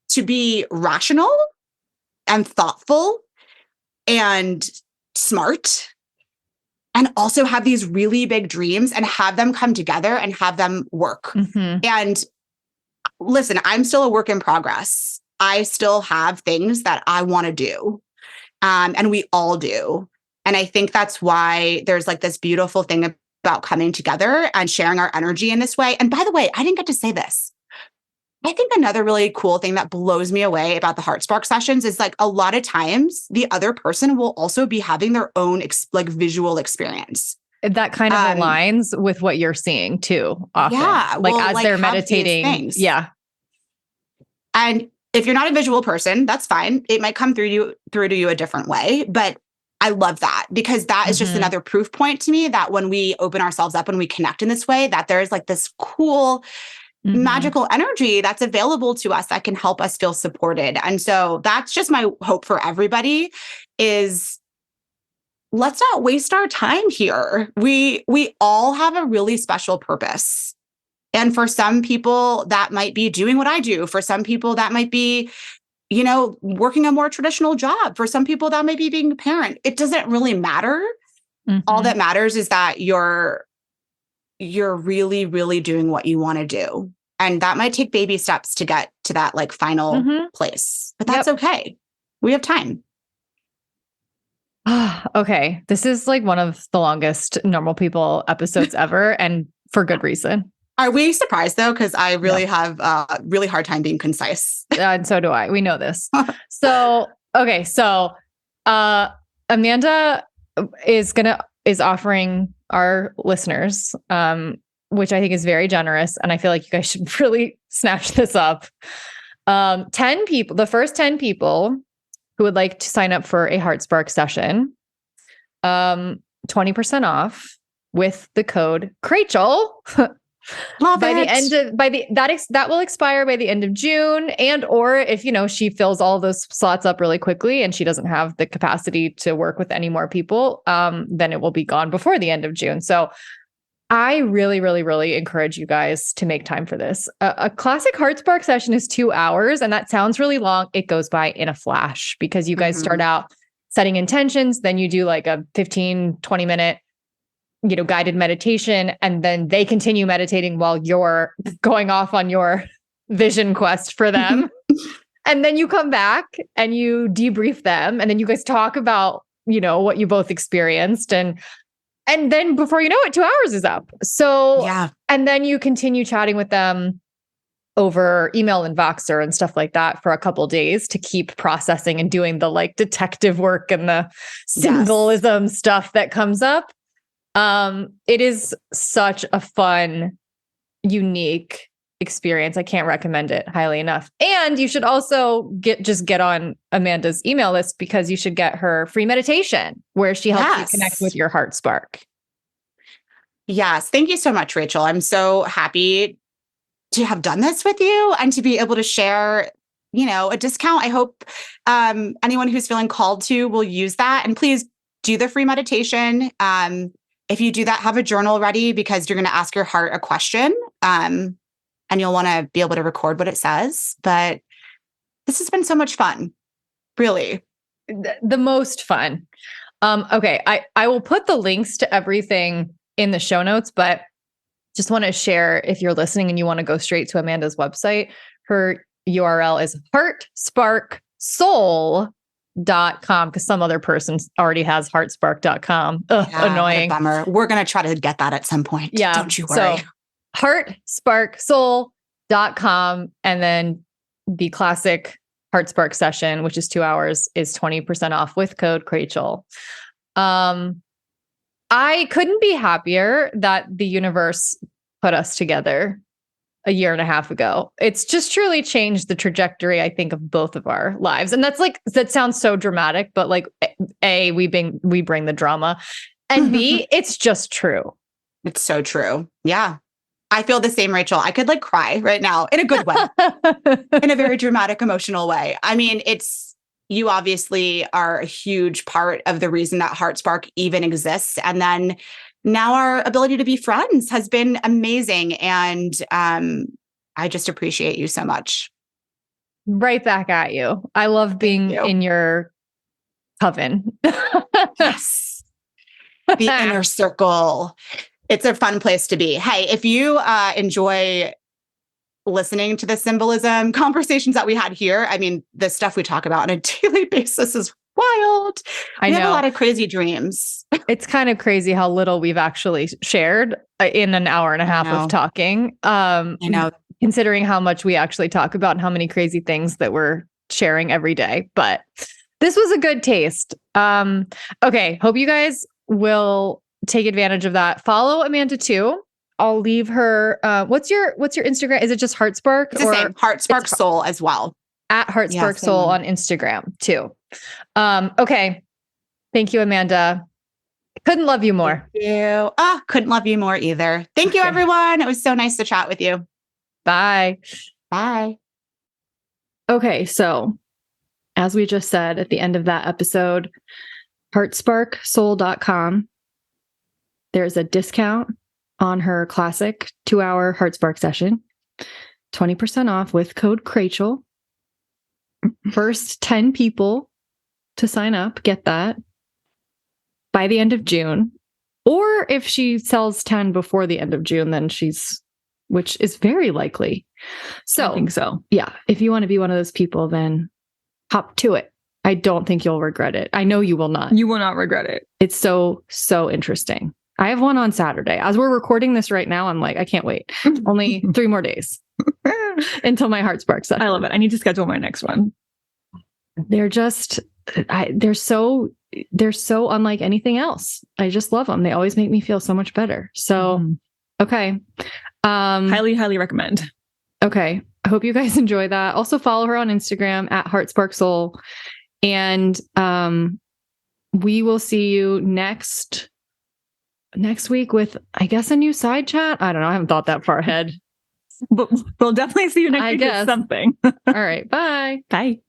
Speaker 4: to be rational and thoughtful and smart and also have these really big dreams and have them come together and have them work. And listen, I'm still a work in progress. I still have things that I want to do. And we all do. And I think that's why there's like this beautiful thing about coming together and sharing our energy in this way. And by the way, I didn't get to say this. I think another really cool thing that blows me away about the Heart Spark sessions is like a lot of times the other person will also be having their own visual experience.
Speaker 3: That kind of aligns with what you're seeing too often.
Speaker 4: Yeah.
Speaker 3: As they're meditating. Yeah.
Speaker 4: And if you're not a visual person, that's fine. It might come through to you a different way, but I love that because that is just another proof point to me that when we open ourselves up, when we connect in this way, that there's like this cool, magical energy that's available to us that can help us feel supported. And so that's just my hope for everybody is let's not waste our time here. We all have a really special purpose. And for some people, that might be doing what I do. For some people, that might be working a more traditional job. For some people, that may be being a parent. It doesn't really matter.
Speaker 3: Mhm.
Speaker 4: All that matters is that you're really, really doing what you want to do. And that might take baby steps to get to that like final place, but that's okay. We have time.
Speaker 3: Okay. This is like one of the longest Normal People episodes ever, and for good reason.
Speaker 4: Are we surprised though? Because I really have a really hard time being concise.
Speaker 3: And so do I. We know this. Okay. So Amanda is offering our listeners, which I think is very generous, and I feel like you guys should really snatch this up. 10 people, the first 10 people who would like to sign up for a HeartSpark session, 20% off with the code Crachel.
Speaker 4: Love
Speaker 3: by
Speaker 4: it.
Speaker 3: the end of that will expire by the end of June, and or if she fills all those slots up really quickly and she doesn't have the capacity to work with any more people, then it will be gone before the end of June. So I really, really, really encourage you guys to make time for this. A classic HeartSpark session is 2 hours, and that sounds really long. It goes by in a flash because you guys start out setting intentions, then you do like a 15-20 minute guided meditation, and then they continue meditating while you're going off on your vision quest for them. And then you come back and you debrief them, and then you guys talk about what you both experienced, and then before you know it, 2 hours is up. So, and then you continue chatting with them over email and Voxer and stuff like that for a couple of days to keep processing and doing the like detective work and the symbolism stuff that comes up. It is such a fun, unique experience. I can't recommend it highly enough. And you should also get on Amanda's email list, because you should get her free meditation where she helps you connect with your heart spark.
Speaker 4: Yes. Thank you so much, Rachel. I'm so happy to have done this with you and to be able to share, a discount. I hope anyone who's feeling called to will use that. And please do the free meditation. If you do that, have a journal ready, because you're going to ask your heart a question. And you'll want to be able to record what it says. But this has been so much fun, really.
Speaker 3: The most fun. Okay, I will put the links to everything in the show notes, but just want to share, if you're listening and you want to go straight to Amanda's website, her URL is heartsparksoul.com, because some other person already has heartspark.com. Annoying.
Speaker 4: Bummer. We're going to try to get that at some point.
Speaker 3: Yeah.
Speaker 4: Don't you worry.
Speaker 3: So, heartsparksoul.com, and then the classic HeartSpark session, which is 2 hours, is 20% off with code Crachel. I couldn't be happier that the universe put us together a year and a half ago. It's just truly changed the trajectory, I think, of both of our lives. And that sounds so dramatic, but like, A, we bring the drama, and B, it's just true. It's
Speaker 4: so true. Yeah. I feel the same, Rachel. I could like cry right now in a good way, in a very dramatic, emotional way. I mean, you obviously are a huge part of the reason that HeartSpark even exists. And then now our ability to be friends has been amazing. And I just appreciate you so much.
Speaker 3: Right back at you. I love being in your coven.
Speaker 4: Yes. The inner circle. It's a fun place to be. Hey, if you enjoy listening to the symbolism conversations that we had here, I mean, the stuff we talk about on a daily basis is wild. We have a lot of crazy dreams.
Speaker 3: It's kind of crazy how little we've actually shared in an hour and a half of talking. I
Speaker 4: know.
Speaker 3: Considering how much we actually talk about and how many crazy things that we're sharing every day. But this was a good taste. Okay. Hope you guys will take advantage of that. Follow Amanda too. I'll leave her. What's your Instagram? Is it just HeartSpark?
Speaker 4: It's the same. HeartSpark Soul as well.
Speaker 3: At HeartSpark Soul on Instagram too. Okay. Thank you, Amanda. Couldn't love you more.
Speaker 4: Thank you. Couldn't love you more either. Thank you, everyone. It was so nice to chat with you.
Speaker 3: Bye.
Speaker 4: Bye.
Speaker 3: Okay. So as we just said at the end of that episode, heartsparksoul.com. There's a discount on her classic 2-hour HeartSpark session, 20% off with code Crachel. First 10 people to sign up get that by the end of June. Or if she sells 10 before the end of June, then which is very likely. So
Speaker 2: I think so.
Speaker 3: Yeah. If you want to be one of those people, then hop to it. I don't think you'll regret it. I know you will not.
Speaker 2: You will not regret it.
Speaker 3: It's so interesting. I have one on Saturday. As we're recording this right now, I'm like, I can't wait. Only 3 more days until my heart sparks up.
Speaker 2: I love it. I need to schedule my next one.
Speaker 3: They're just, they're so unlike anything else. I just love them. They always make me feel so much better. So, okay.
Speaker 2: Highly recommend.
Speaker 3: Okay. I hope you guys enjoy that. Also follow her on Instagram at HeartSparkSoul. And we will see you next week with, I guess, a new side chat. I don't know. I haven't thought that far ahead.
Speaker 2: But we'll definitely see you next week with something.
Speaker 3: All right. Bye.
Speaker 2: Bye.